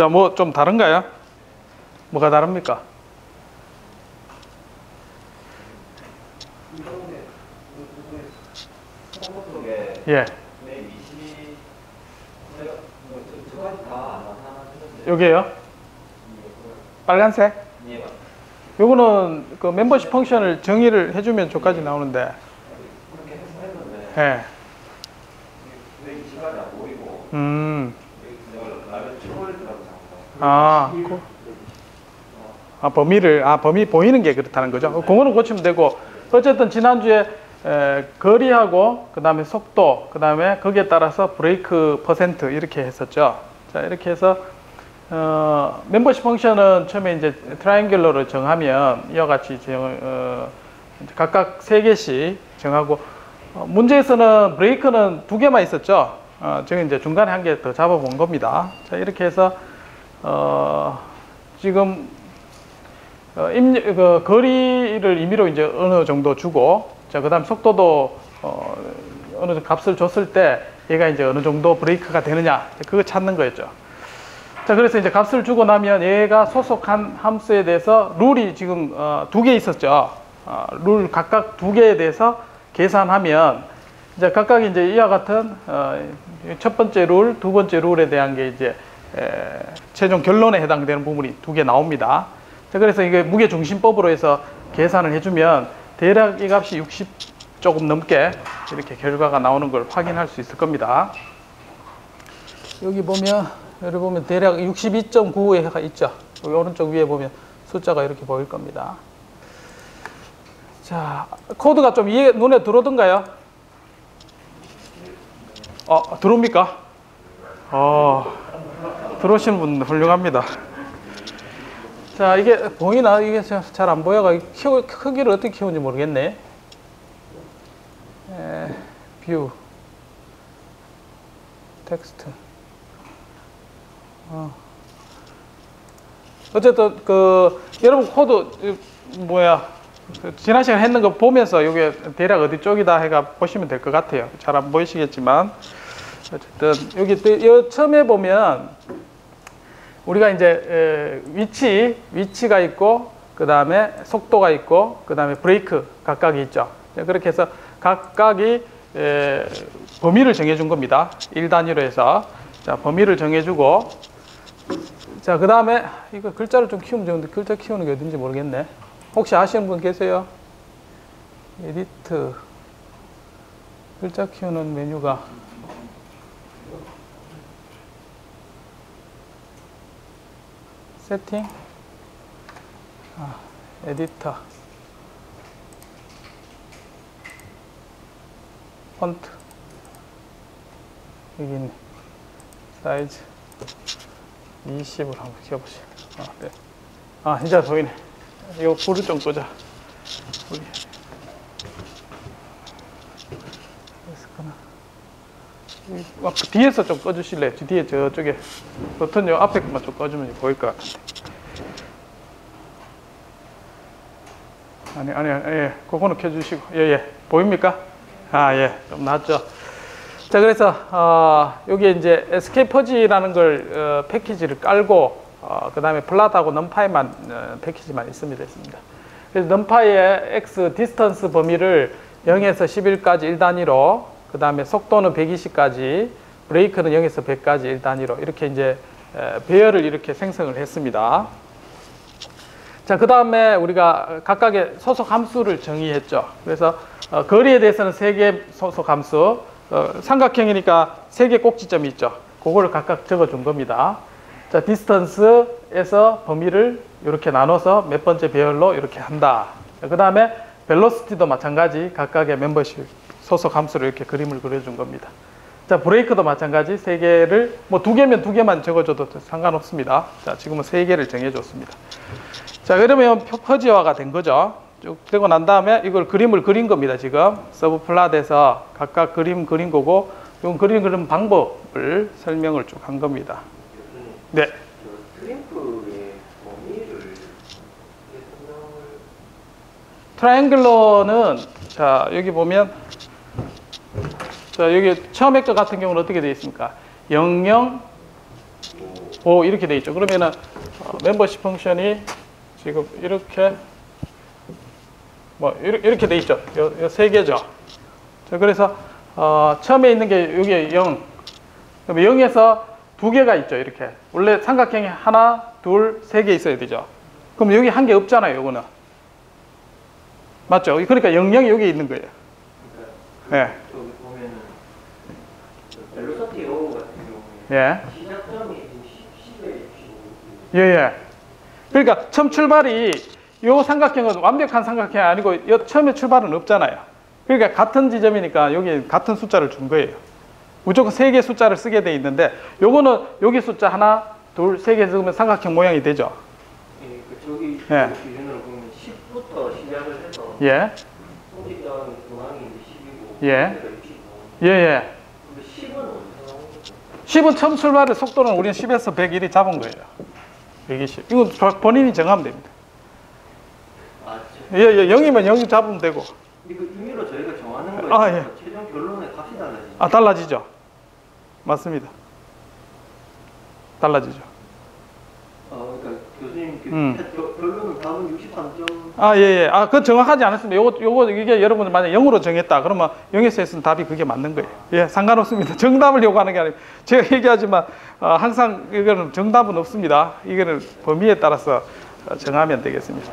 자, 뭐 좀 다른가요? 뭐가 다릅니까? 예. 요게요? 빨간색? 요거는 그 멤버십 펑션을 정의를 해주면 저까지 나오는데. 예. 범위 보이는 게 그렇다는 거죠. 그거는 고치면 되고, 어쨌든 지난주에 거리하고 그 다음에 속도, 그 다음에 거기에 따라서 브레이크 퍼센트 이렇게 했었죠. 자, 이렇게 해서 멤버십 펑션은 처음에 이제 트라이앵귤러로 정하면 이와 같이 각각 3개씩 정하고, 문제에서는 브레이크는 2개만 있었죠. 저기 이제 중간에 1개 더 잡아본 겁니다. 자, 이렇게 해서 지금 거리를 임의로 이제 어느 정도 주고, 자, 그 다음 속도도 어느 정도 값을 줬을 때 얘가 이제 어느 정도 브레이크가 되느냐, 그거 찾는 거였죠. 자, 그래서 이제 값을 주고 나면 얘가 소속한 함수에 대해서 룰이 지금 2개 있었죠. 룰 각각 2개에 대해서 계산하면 이제 각각 이제 이와 같은 첫 번째 룰, 두 번째 룰에 대한 게 이제 최종 결론에 해당되는 부분이 2개 나옵니다. 자, 그래서 이게 무게중심법으로 해서 계산을 해주면 대략 이 값이 60 조금 넘게 이렇게 결과가 나오는 걸 확인할 수 있을 겁니다. 여기 보면 대략 62.95가 있죠. 여기 오른쪽 위에 보면 숫자가 이렇게 보일 겁니다. 자, 코드가 좀 눈에 들어오던가요? 들어옵니까? 들어오시는 분 훌륭합니다. 자, 이게 보이나? 이게 잘 안 보여가 크기를 어떻게 키우는지 모르겠네. 뷰, 텍스트. 어쨌든 여러분 코드 지난 시간에 했는 거 보면서 이게 대략 어디 쪽이다 해가 보시면 될 것 같아요. 잘 안 보이시겠지만 어쨌든 여기 처음에 보면 우리가 이제 위치가 있고, 그 다음에 속도가 있고, 그 다음에 브레이크 각각이 있죠. 그렇게 해서 각각이 범위를 정해준 겁니다. 1단위로 해서. 자, 범위를 정해주고, 자, 그 다음에 이거 글자를 좀 키우면 좋은데 글자 키우는 게 어딘지 모르겠네. 혹시 아시는 분 계세요? 에디트, 글자 키우는 메뉴가 세팅, 에디터, 폰트, 여기 있네. 사이즈 20으로 한번 키워보시죠. 네. 진짜 보이네. 이거 불을 좀 끄자. 불이. 뒤에서 좀 꺼주실래요? 뒤에 저쪽에 버튼 요 앞에 것만 좀 꺼주면 보일 것 같은데. 아니, 그거는 켜주시고. 예. 보입니까? 예. 좀 낫죠. 자, 그래서, 여기에 이제 SK퍼지라는 걸, 패키지를 깔고, 그 다음에 플랫하고 넘파이만, 패키지만 있습니다. 그래서 넘파이의 X 디스턴스 범위를 0에서 11까지 1단위로, 그 다음에 속도는 120까지, 브레이크는 0에서 100까지 1단위로, 이렇게 이제, 배열을 이렇게 생성을 했습니다. 자, 그 다음에 우리가 각각의 소속 함수를 정의했죠. 그래서, 거리에 대해서는 3개 소속 함수, 삼각형이니까 3개 꼭지점이 있죠. 그거를 각각 적어준 겁니다. 자, 디스턴스에서 범위를 이렇게 나눠서 몇 번째 배열로 이렇게 한다. 그 다음에 벨로시티도 마찬가지 각각의 멤버십 소속 함수를 이렇게 그림을 그려준 겁니다. 자, 브레이크도 마찬가지 3개를 뭐 2개면 2개만 적어줘도 상관없습니다. 자, 지금은 3개를 정해줬습니다. 자, 그러면 퍼지화가 된 거죠. 쭉 되고 난 다음에 이걸 그림을 그린 겁니다. 지금 서브 플랫에서 각각 그린 거고, 이 그리는 방법을 설명을 쭉 한 겁니다. 네. 트램프의 범위를 트라이앵글러는 자, 여기 보면 자, 여기 처음에 것 같은 경우는 어떻게 되어 있습니까? 00, 오, 이렇게 돼 있죠. 그러면은 멤버십 펑션이 지금 이렇게 뭐 이렇게 돼 있죠. 요 세 개죠. 자, 그래서 처음에 있는 게 여기 0. 그럼 0에서 두 개가 있죠. 이렇게. 원래 삼각형이 하나, 둘, 세 개 있어야 되죠. 그럼 여기 한 개 없잖아요. 요거는. 맞죠? 그러니까 00이 여기 있는 거예요. 그러니까 예. 여기 보면은 벨로시티 로우 같은 경우에 예. 시작점이 지금 10에 예, 예. 그러니까 처음 출발이 요 삼각형은 완벽한 삼각형이 아니고 요 처음에 출발은 없잖아요. 그러니까 같은 지점이니까 여기 같은 숫자를 준 거예요. 무조건 세 개 숫자를 쓰게 돼 있는데 요거는 여기 숫자 하나, 둘, 세 개 적으면 삼각형 모양이 되죠. 예, 저기 예. 기준으로 보면 10부터 시작을 해서 예. 성직당 중앙이 이제 10이고 예. 65. 예, 예. 근데 10은 어디서 나온 거죠? 10은 처음 출발의 속도는 우리는 10에서 101이 잡은 거예요. 120. 이건 본인이 정하면 됩니다. 아, 예, 예. 0이면 0 잡으면 되고. 이거 임의로 저희가 정하는 거에 아, 따라서 예. 최종 결론의 값이 달라지죠. 아, 달라지죠. 맞습니다. 달라지죠. 그러니까 교수님 음. 결론은 답은 63점. 아, 예, 예. 아, 그건 정확하지 않았습니다. 요거, 이게 여러분들 만약 0으로 정했다. 그러면 0에서 했으면 답이 그게 맞는 거예요. 예, 상관없습니다. 정답을 요구하는 게 아니고. 제가 얘기하지만, 항상 이거는 정답은 없습니다. 이거는 범위에 따라서 정하면 되겠습니다.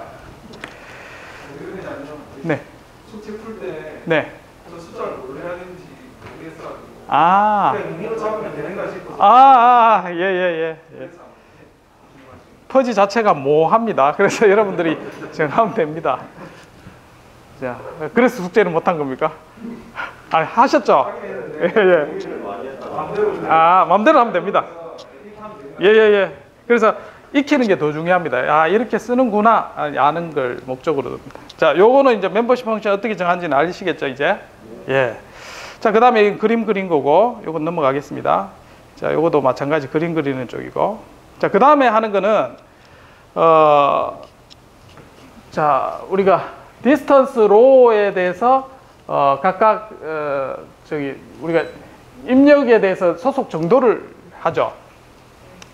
네. 숙제 풀 때 네. 어떤 숫자를 뭘로 해야 되는지 모르겠어가지고 아. 그냥 의미로 잡으면 되는가 싶어서 예, 예, 예. 그래서 퍼지 자체가 모호합니다. 그래서 여러분들이 정하면 됩니다. 자, 그래서 숙제를 못한 겁니까? 아니, 하셨죠? 예, 예. 아, 마음대로 하면 됩니다. 예, 예, 예. 그래서 익히는 게 더 중요합니다. 아, 이렇게 쓰는구나 아는 걸 목적으로 듭니다. 자, 요거는 이제 멤버십 펑션 어떻게 정하는지는 아시겠죠, 이제? 예. 자, 그 다음에 그림 그린 거고, 요건 넘어가겠습니다. 자, 요것도 마찬가지 그림 그리는 쪽이고. 자, 그 다음에 하는 거는, 자, 우리가 디스턴스 로에 대해서, 각각, 우리가 입력에 대해서 소속 정도를 하죠.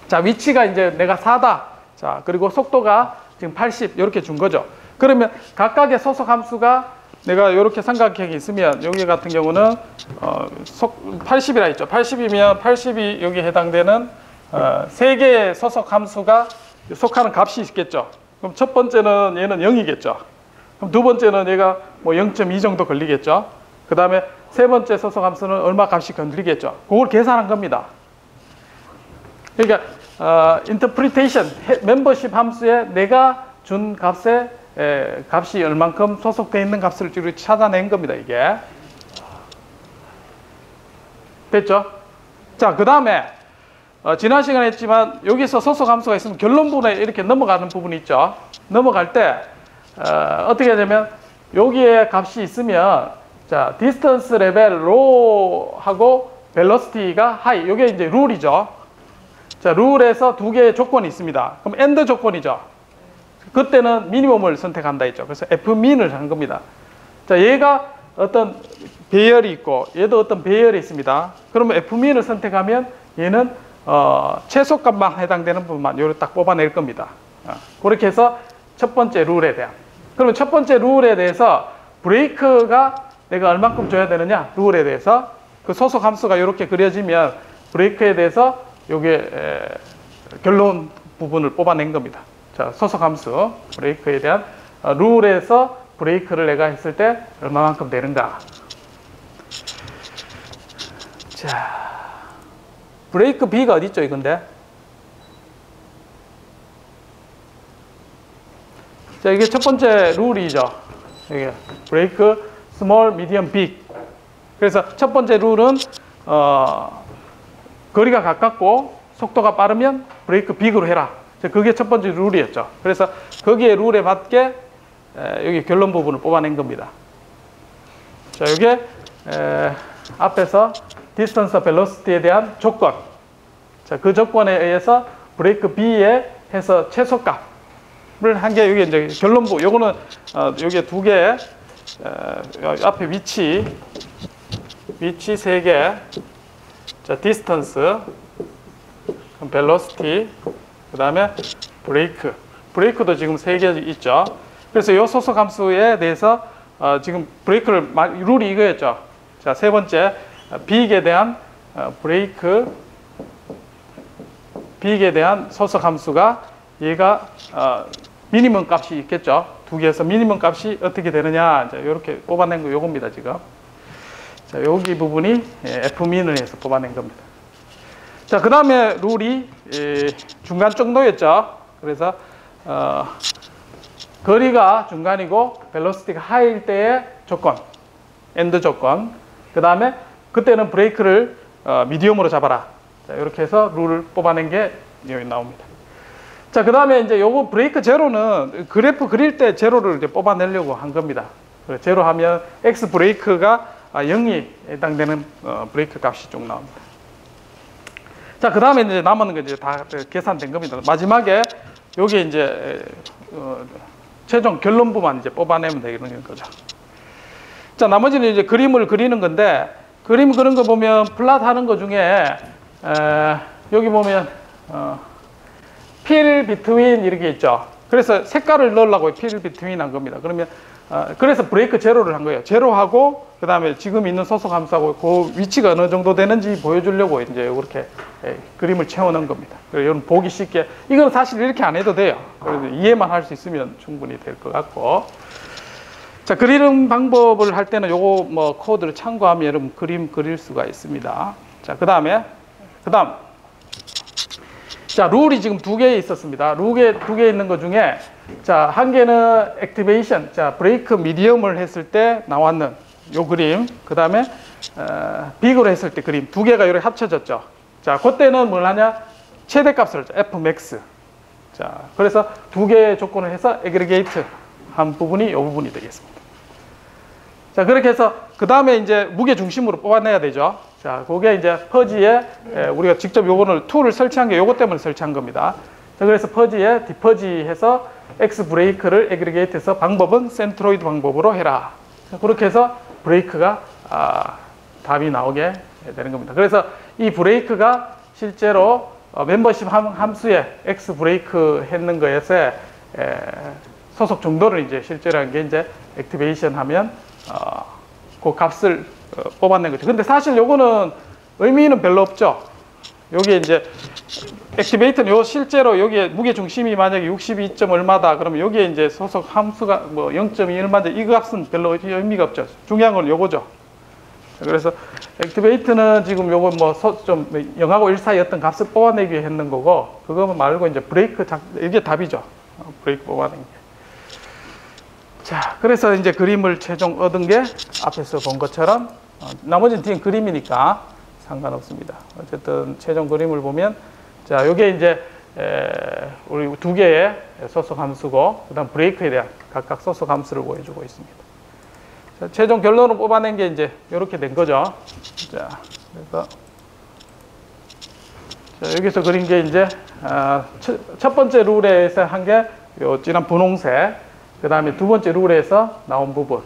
자, 위치가 이제 내가 4다. 자, 그리고 속도가 지금 80, 이렇게 준 거죠. 그러면 각각의 소속 함수가 내가 이렇게 삼각형이 있으면 여기 같은 경우는 80이라 했죠. 80이면 80이 여기 해당되는 3개의 소속 함수가 속하는 값이 있겠죠. 그럼 첫 번째는 얘는 0이겠죠. 그럼 두 번째는 얘가 뭐 0.2 정도 걸리겠죠. 그 다음에 세 번째 소속 함수는 얼마 값이 걸리겠죠. 그걸 계산한 겁니다. 그러니까 interpretation, 멤버십 함수에 내가 준 값에 값이 얼만큼 소속되어 있는 값을 찾아낸 겁니다. 이게 됐죠? 자, 그 다음에 지난 시간에 했지만 여기서 소속 함수가 있으면 결론 부분에 이렇게 넘어가는 부분이 있죠. 넘어갈 때 어떻게 하냐면 여기에 값이 있으면 자, distance level low하고 velocity가 high. 이게 이제 룰이죠. 자, 룰에서 두 개의 조건이 있습니다. 그럼 AND 조건이죠. 그때는 미니멈을 선택한다 했죠. 그래서 F민을 한 겁니다. 자, 얘가 어떤 배열이 있고 얘도 어떤 배열이 있습니다. 그러면 F민을 선택하면 얘는 최소값만 해당되는 부분만 요렇게 딱 뽑아낼 겁니다. 그렇게 해서 첫 번째 룰에 대한. 그러면 첫 번째 룰에 대해서 브레이크가 내가 얼만큼 줘야 되느냐 룰에 대해서 그 소속 함수가 이렇게 그려지면 브레이크에 대해서 요게 결론 부분을 뽑아낸 겁니다. 자, 소속 함수 브레이크에 대한 룰에서 브레이크를 내가 했을 때 얼마만큼 되는가. 자, 브레이크 B가 어디 있죠, 이건데? 자, 이게 첫 번째 룰이죠. 이게 브레이크 스몰, 미디엄, 빅. 그래서 첫 번째 룰은 거리가 가깝고 속도가 빠르면 브레이크 빅으로 해라. 그게 첫 번째 룰이었죠. 그래서 거기에 룰에 맞게 여기 결론 부분을 뽑아낸 겁니다. 자, 이게 앞에서 distance velocity에 대한 조건. 자, 그 조건에 의해서 브레이크 B에 해서 최소값을 한 게 여기 이제 결론부. 요거는 여기 두 개, 앞에 위치 3개. 자, distance. 그럼 velocity, 그 다음에 브레이크. 브레이크도 지금 3개 있죠. 그래서 이 소속 함수에 대해서 지금 브레이크를 룰이 이거였죠. 자, 세 번째 비익에 대한 브레이크, 비익에 대한 소속 함수가 얘가 미니멈 값이 있겠죠. 두 개에서 미니멈 값이 어떻게 되느냐, 이렇게 뽑아낸 거 요겁니다 지금. 자, 여기 부분이 F민을 해서 뽑아낸 겁니다. 자, 그 다음에 룰이 중간 정도였죠. 그래서 거리가 중간이고 벨로시티가 하이일 때의 조건, 엔드 조건. 그 다음에 그때는 브레이크를 미디움으로 잡아라. 자, 이렇게 해서 룰을 뽑아낸 게 여기 나옵니다. 자, 그 다음에 이제 요거 브레이크 제로는 그래프 그릴 때 제로를 이제 뽑아내려고 한 겁니다. 제로 하면 X 브레이크가 0이 해당되는 브레이크 값이 쭉 나옵니다. 자, 그 다음에 이제 남은 거 이제 다 계산된 겁니다. 마지막에 요게 이제 최종 결론부만 이제 뽑아내면 되는 거죠. 자, 나머지는 이제 그림을 그리는 건데, 그림 그린 거 보면 플랫 하는 거 중에 여기 보면 fill between 이렇게 있죠. 그래서 색깔을 넣으려고 fill between 한 겁니다. 그러면 그래서 브레이크 제로를 한 거예요. 제로하고 그 다음에 지금 있는 소속 함수하고 그 위치가 어느 정도 되는지 보여주려고 이제 이렇게 그림을 채워놓은 겁니다. 여러분 보기 쉽게, 이건 사실 이렇게 안 해도 돼요. 그래서 이해만 할 수 있으면 충분히 될 것 같고. 자, 그리는 방법을 할 때는 요거 뭐 코드를 참고하면 여러분 그림 그릴 수가 있습니다. 자, 그 다음 자, 룰이 지금 2개 있었습니다. 룰에 2개 있는 것 중에, 자, 한 개는 액티베이션, 자, 브레이크 미디엄을 했을 때 나왔는 요 그림, 그 다음에 빅으로 했을 때 그림, 2개가 이렇게 합쳐졌죠. 자, 그때는 뭘 하냐? 최대값을 하죠. Fmax. 자, 그래서 2개의 조건을 해서 애그리게이트 한 부분이 이 부분이 되겠습니다. 자, 그렇게 해서 그 다음에 이제 무게 중심으로 뽑아내야 되죠. 자, 그게 이제 퍼지에 우리가 직접 요거를 툴을 설치한 게 요거 때문에 설치한 겁니다. 자, 그래서 퍼지에 디퍼지해서 X 브레이크를 애그리게이트해서 방법은 센트로이드 방법으로 해라. 자, 그렇게 해서 브레이크가 답이 나오게 되는 겁니다. 그래서 이 브레이크가 실제로 멤버십 함수에 X 브레이크 했는 거에서 소속 정도를 이제 실제로 한 게 이제 액티베이션 하면 그 값을 뽑아낸 거죠. 근데 사실 요거는 의미는 별로 없죠. 여기에 이제 액티베이터는 요 실제로 여기에 무게 중심이 만약에 62점 얼마다 그러면 여기에 이제 소속 함수가 뭐 0.2 얼마인데 이 값은 별로 의미가 없죠. 중요한 건 요거죠. 그래서 액티베이터는 지금 요거 뭐 좀 0하고 1 사이 어떤 값을 뽑아내기 위해 했는 거고, 그거 말고 이제 브레이크 이게 답이죠. 브레이크 뽑아낸 게. 자, 그래서 이제 그림을 최종 얻은 게 앞에서 본 것처럼, 나머지는 뒤엔 그림이니까 상관없습니다. 어쨌든 최종 그림을 보면, 자, 요게 이제 우리 2개의 소속 함수고, 그 다음 브레이크에 대한 각각 소속 함수를 보여주고 있습니다. 자, 최종 결론을 뽑아낸 게 이제 이렇게 된 거죠. 자, 그래서 자, 여기서 그린 게 이제 첫 번째 룰에서 한 게 요 진한 분홍색, 그 다음에 두 번째 룰에서 나온 부분.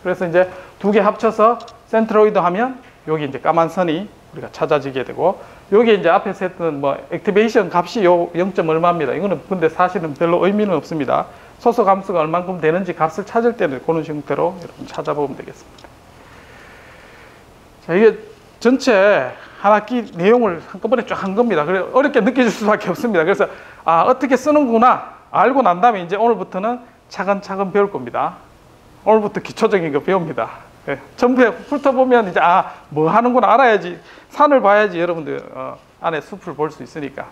그래서 이제 2개 합쳐서 센트로이드 하면 여기 이제 까만 선이 우리가 찾아지게 되고, 여기 이제 앞에서 했던 뭐 액티베이션 값이 요 0. 얼마입니다. 이거는 근데 사실은 별로 의미는 없습니다. 소속 함수가 얼만큼 되는지 값을 찾을 때는 그런 형태로 여러분 찾아보면 되겠습니다. 자, 이게 전체 한 학기 내용을 한꺼번에 쫙 한 겁니다. 그래 어렵게 느껴질 수밖에 없습니다. 그래서 어떻게 쓰는구나 알고 난 다음에 이제 오늘부터는 차근차근 배울 겁니다. 오늘부터 기초적인 거 배웁니다. 네, 전부에 훑어보면 이제 뭐 하는구나 알아야지, 산을 봐야지 여러분들 안에 숲을 볼 수 있으니까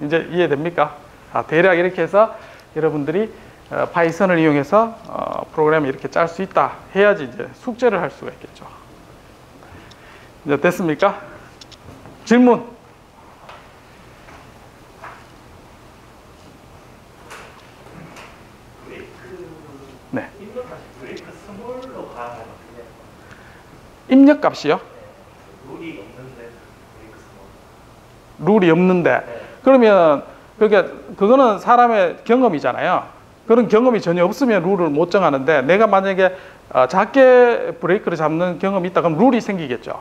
이제 이해됩니까? 대략 이렇게 해서 여러분들이 파이썬을 이용해서 프로그램을 이렇게 짤 수 있다 해야지 이제 숙제를 할 수가 있겠죠. 이제 됐습니까? 질문? 네. 브레이크 스몰로 가는 것 같은데. 입력값이요? 룰이 없는데 브레이크 스몰. 룰이 없는데. 네. 그러면 그거는 사람의 경험이잖아요. 그런 경험이 전혀 없으면 룰을 못 정하는데, 내가 만약에 작게 브레이크를 잡는 경험이 있다 그럼 룰이 생기겠죠.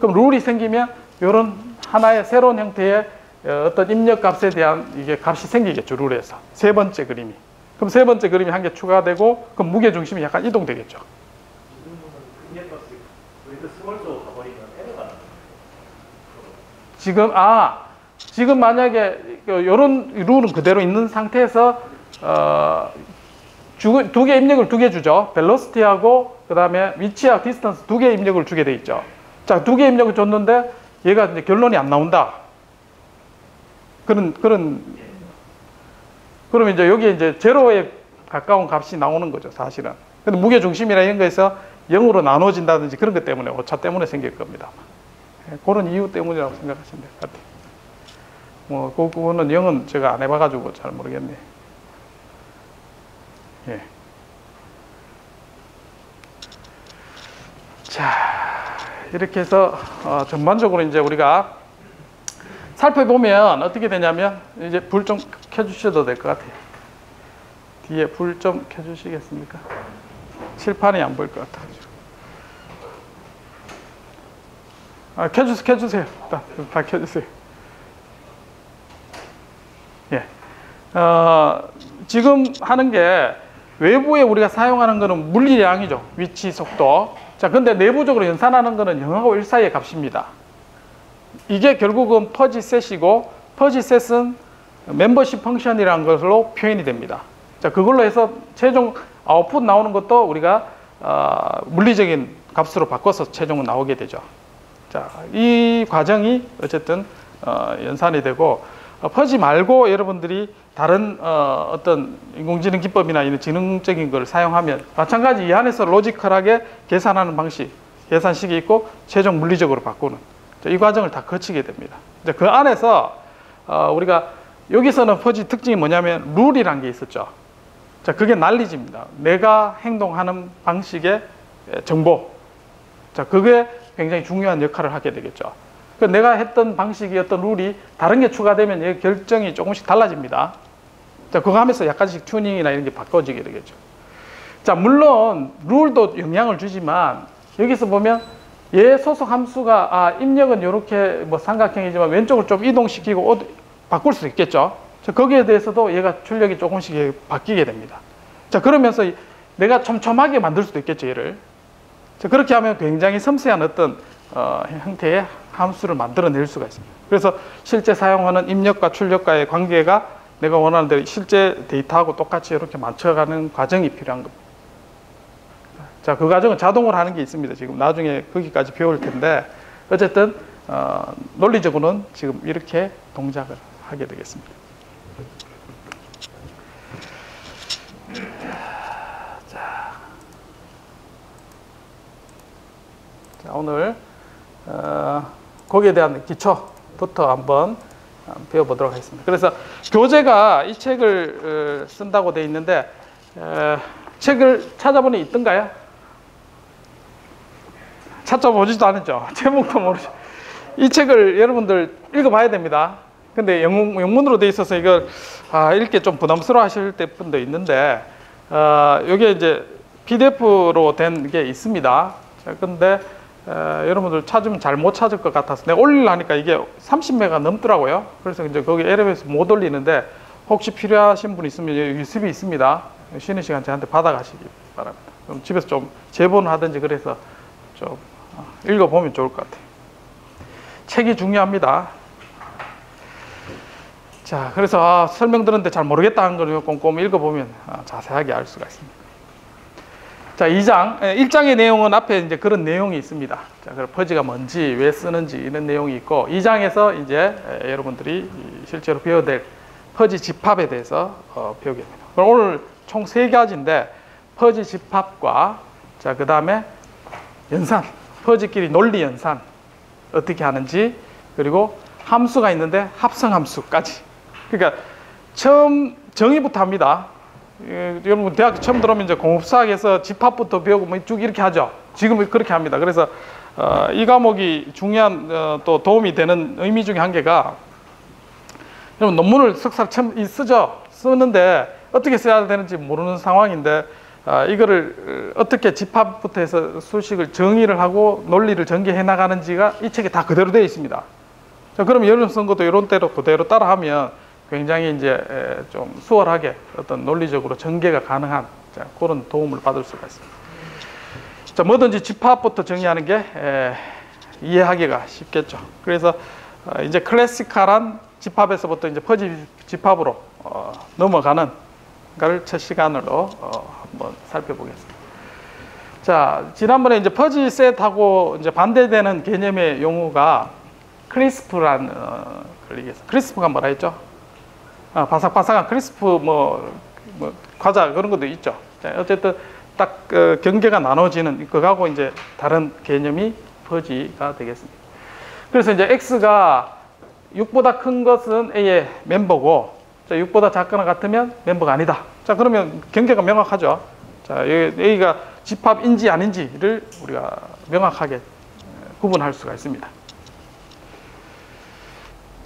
그럼 룰이 생기면 이런 하나의 새로운 형태의 어떤 입력값에 대한 이게 값이 생기겠죠. 룰에서. 세 번째 그림이. 그럼 세 번째 그림이 한 개 추가되고 그럼 무게중심이 약간 이동되겠죠. 브레이크 스몰 쪽으로 가버리면 에러가 나요. 지금 만약에 이런 룰은 그대로 있는 상태에서 두 개 입력을 두 개 주죠. 벨로시티하고 그 다음에 위치와 디스턴스 두 개 입력을 주게 돼 있죠. 자, 두 개 입력을 줬는데 얘가 이제 결론이 안 나온다. 그러면 이제 여기에 이제 제로에 가까운 값이 나오는 거죠, 사실은. 근데 무게 중심이나 이런 거에서 0으로 나눠진다든지 그런 것 때문에 오차 때문에 생길 겁니다. 그런 이유 때문이라고 생각하시면 될 것 같아요. 뭐 그거는 0은 제가 안 해봐가지고 잘 모르겠네. 예. 자, 이렇게 해서 전반적으로 이제 우리가 살펴보면 어떻게 되냐면 이제 불 좀 켜주셔도 될 것 같아요. 뒤에 불 좀 켜주시겠습니까? 칠판이 안 보일 것 같아가지고. 켜주세요. 일단 다 켜주세요. 예. 지금 하는 게 외부에 우리가 사용하는 거는 물리량이죠. 위치, 속도. 자, 근데 내부적으로 연산하는 거는 0하고 1 사이의 값입니다. 이게 결국은 퍼지셋이고 퍼지셋은 멤버십 펑션이라는 것으로 표현이 됩니다. 자, 그걸로 해서 최종 아웃풋 나오는 것도 우리가 물리적인 값으로 바꿔서 최종은 나오게 되죠. 자, 이 과정이 어쨌든 연산이 되고 퍼지 말고 여러분들이 다른 어떤 인공지능 기법이나 이런 지능적인 걸 사용하면 마찬가지 이 안에서 로지컬하게 계산하는 방식, 계산식이 있고 최종 물리적으로 바꾸는 이 과정을 다 거치게 됩니다. 이제 그 안에서 우리가 여기서는 퍼지 특징이 뭐냐면 룰이란 게 있었죠. 자, 그게 난리집니다. 내가 행동하는 방식의 정보. 자, 그게 굉장히 중요한 역할을 하게 되겠죠. 내가 했던 방식이 어떤 룰이 다른 게 추가되면 이 결정이 조금씩 달라집니다. 자, 그거 하면서 약간씩 튜닝이나 이런 게 바꿔지게 되겠죠. 자, 물론 룰도 영향을 주지만 여기서 보면 얘 소속 함수가 입력은 이렇게 뭐 삼각형이지만 왼쪽을 좀 이동시키고 바꿀 수 있겠죠. 자, 거기에 대해서도 얘가 출력이 조금씩 바뀌게 됩니다. 자, 그러면서 내가 촘촘하게 만들 수도 있겠죠, 얘를. 자, 그렇게 하면 굉장히 섬세한 어떤 형태의 함수를 만들어낼 수가 있습니다. 그래서 실제 사용하는 입력과 출력과의 관계가 내가 원하는 대로 실제 데이터하고 똑같이 이렇게 맞춰가는 과정이 필요한 겁니다. 자, 그 과정은 자동으로 하는 게 있습니다. 지금 나중에 거기까지 배울 텐데 어쨌든 논리적으로는 지금 이렇게 동작을 하게 되겠습니다. 자, 오늘 거기에 대한 기초부터 한번 배워보도록 하겠습니다. 그래서 교재가 이 책을 쓴다고 되어 있는데 책을 찾아보니 있던가요? 찾아보지도 않았죠. 제목도 모르죠. 이 책을 여러분들 읽어봐야 됩니다. 근데 영문으로 되어 있어서 이걸 읽기 좀 부담스러워 하실 분도 있는데 이게 이제 PDF로 된 게 있습니다. 자, 근데 여러분들 찾으면 잘 못 찾을 것 같아서 내가 올리려니까 이게 30메가 넘더라고요. 그래서 이제 거기 엘리베이터에서 못 올리는데 혹시 필요하신 분 있으면 USB 있습니다. 쉬는 시간 저한테 받아가시기 바랍니다. 그럼 집에서 좀 재본을 하든지 그래서 좀 읽어보면 좋을 것 같아요. 책이 중요합니다. 자, 그래서 설명 들었는데 잘 모르겠다 하는 걸 꼼꼼히 읽어보면 자세하게 알 수가 있습니다. 자, 1장의 내용은 앞에 이제 그런 내용이 있습니다. 자, 그럼 퍼지가 뭔지, 왜 쓰는지 이런 내용이 있고 2장에서 이제 여러분들이 실제로 배워야 될 퍼지 집합에 대해서 배우게 됩니다. 그럼 오늘 총 3가지인데 퍼지 집합과 자, 그 다음에 연산, 퍼지끼리 논리 연산 어떻게 하는지 그리고 함수가 있는데 합성 함수까지. 그러니까 처음 정의부터 합니다. 여러분 대학 처음 들어오면 이제 공업사학에서 집합부터 배우고 뭐 쭉 이렇게 하죠. 지금은 그렇게 합니다. 그래서 이 과목이 중요한 또 도움이 되는 의미 중에 한 개가 여러분 논문을 석사를 처음 쓰는데 어떻게 써야 되는지 모르는 상황인데 이거를 어떻게 집합부터 해서 수식을 정의를 하고 논리를 전개해 나가는지가 이 책에 다 그대로 되어 있습니다. 자, 그럼 여름 선거도 이런 대로 그대로 따라하면 굉장히 이제 좀 수월하게 어떤 논리적으로 전개가 가능한 그런 도움을 받을 수가 있습니다. 자, 뭐든지 집합부터 정의하는 게 이해하기가 쉽겠죠. 그래서 이제 클래시컬한 집합에서부터 이제 퍼지 집합으로 넘어가는 걸 첫 시간으로 한번 살펴보겠습니다. 자, 지난번에 이제 퍼지 셋하고 이제 반대되는 개념의 용어가 크리스프라는 걸 얘기했어요. 크리스프가 뭐라 했죠? 바삭바삭한 크리스프 뭐 과자 그런 것도 있죠. 자, 어쨌든 딱 경계가 나눠지는 그거하고 이제 다른 개념이 퍼지가 되겠습니다. 그래서 이제 X가 6보다 큰 것은 A의 멤버고, 자, 6보다 작거나 같으면 멤버가 아니다. 자, 그러면 경계가 명확하죠. 자, A가 집합인지 아닌지를 우리가 명확하게 구분할 수가 있습니다.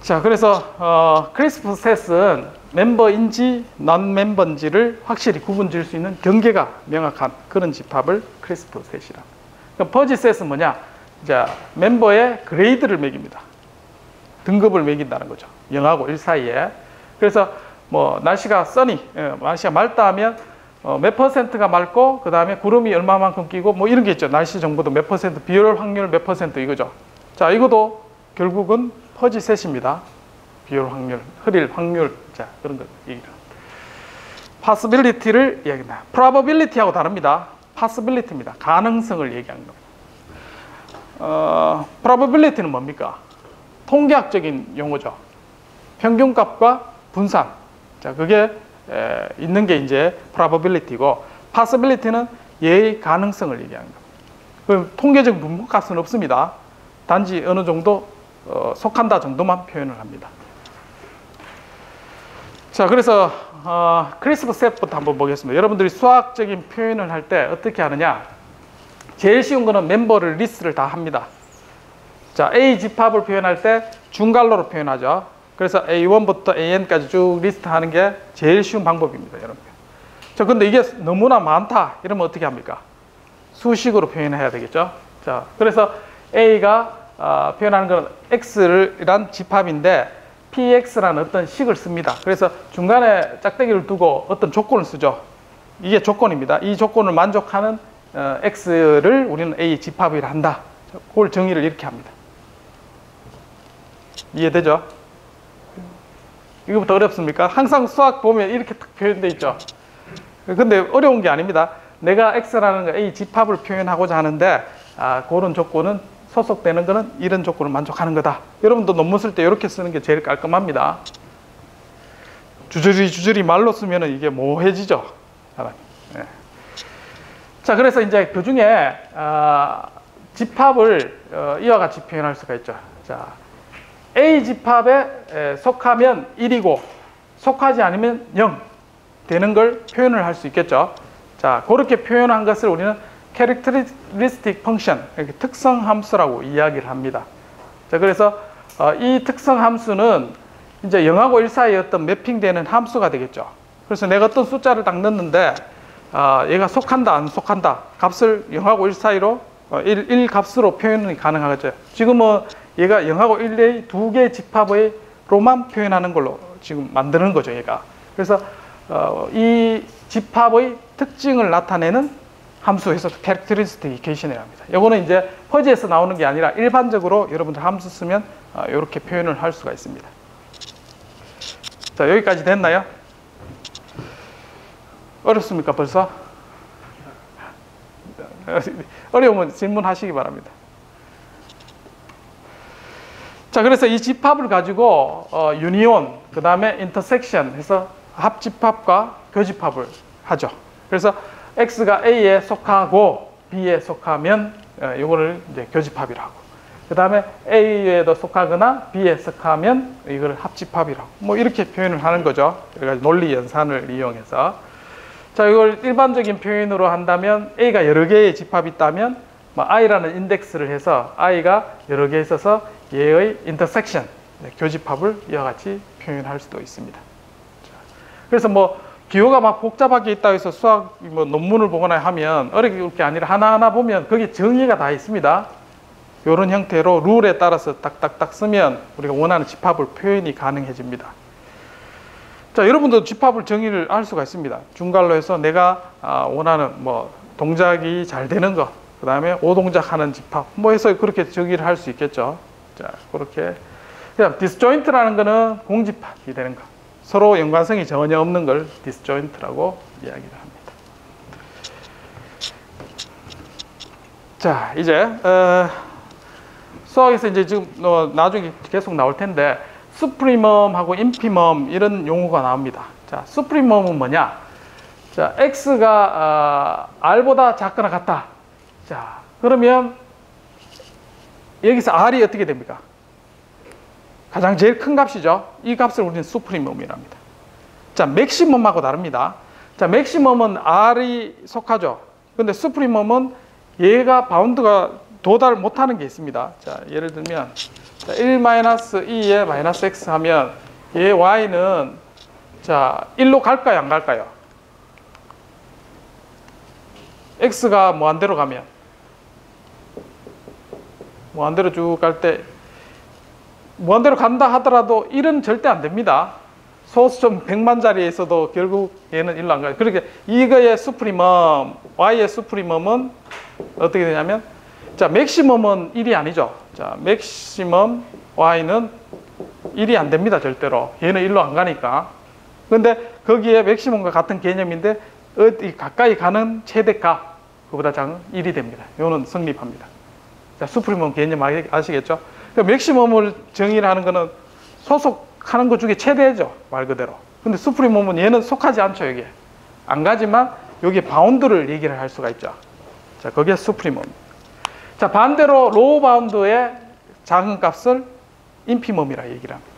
자, 그래서 크리스프 셋은 멤버인지 넌 멤버인지를 확실히 구분 지을 수 있는 경계가 명확한 그런 집합을 크리스프 셋이라. 그럼 퍼지 셋은 뭐냐? 자, 멤버의 그레이드를 매깁니다. 등급을 매긴다는 거죠. 0하고 1 사이에. 그래서 뭐 날씨가 날씨가 맑다 하면 몇 퍼센트가 맑고 그 다음에 구름이 얼마만큼 끼고 뭐 이런 게 있죠. 날씨 정보도 몇 퍼센트, 비올 확률 몇 퍼센트 이거죠. 자, 이것도 결국은 퍼지 셋입니다. 비올 확률, 흐릴 확률, 자, 그런 거 얘기를. possibility를 이야기합니다. probability하고 다릅니다. possibility입니다. 가능성을 얘기하는 겁니다. probability는 뭡니까? 통계학적인 용어죠. 평균값과 분산. 자, 그게 있는 게 이제 probability고, possibility는 예의 가능성을 얘기하는 겁니다. 그럼 통계적 분모값은 없습니다. 단지 어느 정도 속한다 정도만 표현을 합니다. 자, 그래서 크리스프 셋부터 한번 보겠습니다. 여러분들이 수학적인 표현을 할 때 어떻게 하느냐? 제일 쉬운 거는 멤버를 리스트를 다 합니다. 자, A 집합을 표현할 때 중괄호로 표현하죠. 그래서 A1부터 AN까지 쭉 리스트 하는 게 제일 쉬운 방법입니다, 여러분. 자, 근데 이게 너무나 많다 이러면 어떻게 합니까? 수식으로 표현해야 되겠죠. 자, 그래서 A가 표현하는 건 X란 집합인데 PX라는 어떤 식을 씁니다. 그래서 중간에 짝대기를 두고 어떤 조건을 쓰죠. 이게 조건입니다. 이 조건을 만족하는 X를 우리는 A 집합이라 한다. 그걸 정의를 이렇게 합니다. 이해되죠? 이거부터 어렵습니까? 항상 수학 보면 이렇게 딱 표현되어 있죠. 근데 어려운 게 아닙니다. 내가 X라는 거 A 집합을 표현하고자 하는데 그런 조건은 소속되는 거는 이런 조건을 만족하는 거다. 여러분도 논문 쓸 때 이렇게 쓰는 게 제일 깔끔합니다. 주저리 말로 쓰면 이게 모호해지죠. 네. 자, 그래서 이제 그 중에 집합을 이와 같이 표현할 수가 있죠. 자, A 집합에 속하면 1이고 속하지 않으면 0 되는 걸 표현을 할 수 있겠죠. 자, 그렇게 표현한 것을 우리는 characteristic function, 특성 함수라고 이야기를 합니다. 자, 그래서 이 특성 함수는 이제 0하고 1 사이에 어떤 매핑되는 함수가 되겠죠. 그래서 내가 어떤 숫자를 딱 넣는데 얘가 속한다 안 속한다 값을 0하고 1 사이로 1 값으로 표현이 가능하겠죠. 지금은 얘가 0하고 1의 두 개의 집합으로만 표현하는 걸로 지금 만드는 거죠, 얘가. 그래서 이 집합의 특징을 나타내는 함수에서 characteristic equation이라고 합니다. 이거는 이제 퍼지에서 나오는 게 아니라 일반적으로 여러분들 함수 쓰면 이렇게 표현을 할 수가 있습니다. 자, 여기까지 됐나요? 어렵습니까, 벌써? 어려우면 질문하시기 바랍니다. 자, 그래서 이 집합을 가지고 유니온, 그 다음에 인터섹션 해서 합집합과 교집합을 하죠. 그래서 X가 A에 속하고 B에 속하면 이거를 이제 교집합이라고. 그 다음에 A에도 속하거나 B에 속하면 이걸 합집합이라고. 뭐 이렇게 표현을 하는 거죠. 여러 가지 논리 연산을 이용해서. 자, 이걸 일반적인 표현으로 한다면 A가 여러 개의 집합이 있다면 I라는 인덱스를 해서 I가 여러 개 있어서 얘의 인터섹션, 교집합을 이와 같이 표현할 수도 있습니다. 그래서 뭐 기호가 막 복잡하게 있다고 해서 수학 논문을 보거나 하면 어려울 게 아니라 하나하나 보면 거기에 정의가 다 있습니다. 이런 형태로 룰에 따라서 딱딱딱 쓰면 우리가 원하는 집합을 표현이 가능해집니다. 자, 여러분도 집합을 정의를 할 수가 있습니다. 중괄로 해서 내가 원하는 뭐 동작이 잘 되는 거, 그 다음에 5동작 하는 집합, 뭐 해서 그렇게 정의를 할 수 있겠죠. 자, 그렇게. 그냥 디스조인트라는 거는 공집합이 되는 거. 서로 연관성이 전혀 없는 걸 디스조인트라고 이야기를 합니다. 자, 이제 수학에서 이제 지금 나중에 계속 나올 텐데 수프리멈하고 인피멈 이런 용어가 나옵니다. 자, 수프리멈은 뭐냐? 자, x가 r보다 작거나 같다. 자, 그러면 여기서 r이 어떻게 됩니까? 가장 제일 큰 값이죠. 이 값을 우리는 수프리멈이랍니다. 자, 맥시멈하고 다릅니다. 자, 맥시멈은 r이 속하죠. 근데 수프리멈은 얘가 바운드가 도달 못하는 게 있습니다. 자, 예를 들면 1-2에 마이너스 x 하면 얘 y는 자 1로 갈까요? 안 갈까요? x가 무한대로 가면 무한대로 쭉 갈 때 무한대로 간다 하더라도 1은 절대 안 됩니다. 소수점 100만짜리에서도 결국 얘는 1로 안 가요. 그렇게 이거의 수프리멈, y의 수프리멈은 어떻게 되냐면 자, 맥시멈은 1이 아니죠. 자, 맥시멈 y는 1이 안 됩니다. 절대로. 얘는 1로 안 가니까. 근데 거기에 맥시멈과 같은 개념인데 어디 가까이 가는 최대값 그보다 작은 1이 됩니다. 이거는 성립합니다. 자, 수프리멈 개념 아시겠죠? 그러니까 맥시멈을 정의를 하는 거는 소속하는 것 중에 최대죠. 말 그대로. 근데 수프리멈은 얘는 속하지 않죠. 여기에. 안 가지만 여기 바운드를 얘기를 할 수가 있죠. 자, 그게 수프리멈. 자, 반대로 로우 바운드의 작은 값을 인피멈이라 얘기를 합니다.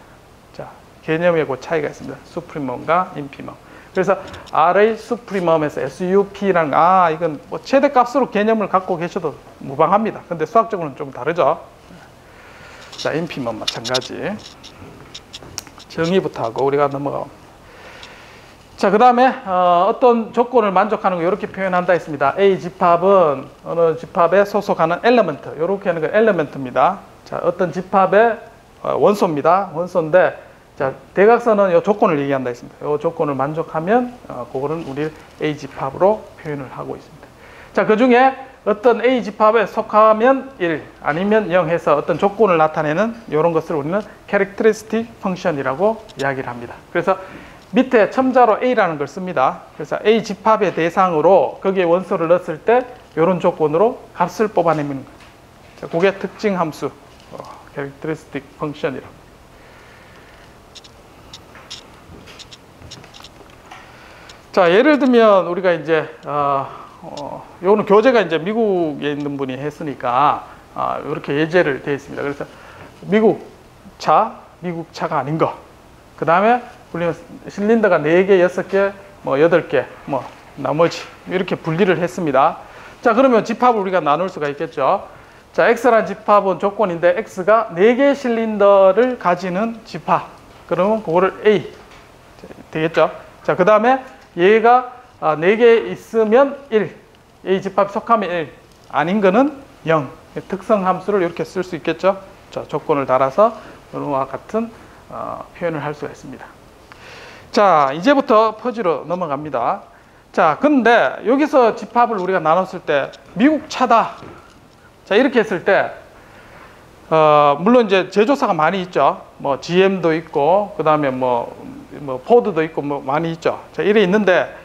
자, 개념의 그 차이가 있습니다. 수프리멈과 인피멈. 그래서 R의 수프리멈에서 SUP라는 이건 뭐 최대값으로 개념을 갖고 계셔도 무방합니다. 근데 수학적으로는 좀 다르죠. 자, 인피멈 마찬가지. 정의부터 하고 우리가 넘어가. 자, 그 다음에 어떤 조건을 만족하는 거 이렇게 표현한다 했습니다. A 집합은 어느 집합에 소속하는 엘리먼트, 이렇게 하는 거 엘리먼트입니다. 자, 어떤 집합의 원소입니다. 원소인데 자, 대각선은 이 조건을 얘기한다 했습니다. 이 조건을 만족하면 그거는 우리 A 집합으로 표현을 하고 있습니다. 자, 그 중에 어떤 A 집합에 속하면 1 아니면 0 해서 어떤 조건을 나타내는 이런 것을 우리는 캐릭터리스틱 펑션이라고 이야기를 합니다. 그래서 밑에 첨자로 A라는 걸 씁니다. 그래서 A 집합의 대상으로 거기에 원소를 넣었을 때 이런 조건으로 값을 뽑아내는 거예요. 자, 그게 특징 함수, 캐릭터리스틱 펑션이라고. 자, 예를 들면 우리가 이제 요거는 교재가 이제 미국에 있는 분이 했으니까 이렇게 예제를 되어 있습니다. 그래서 미국 차가 아닌 거. 그 다음에 우리는 실린더가 4개, 6개, 뭐 8개, 뭐 나머지 이렇게 분리를 했습니다. 자, 그러면 집합을 우리가 나눌 수가 있겠죠. 자, X라는 집합은 조건인데 X가 4개의 실린더를 가지는 집합. 그러면 그거를 A 되겠죠. 자, 그 다음에 얘가 4개 있으면 1. A 집합 속하면 1. 아닌 거는 0. 특성 함수를 이렇게 쓸 수 있겠죠. 자, 조건을 달아서 이와 같은 표현을 할 수가 있습니다. 자, 이제부터 퍼즐로 넘어갑니다. 자, 근데 여기서 집합을 우리가 나눴을 때 미국 차다. 자, 이렇게 했을 때 물론 이제 제조사가 많이 있죠. 뭐 GM도 있고 그다음에 뭐 포드도 있고 뭐 많이 있죠. 자, 이래 있는데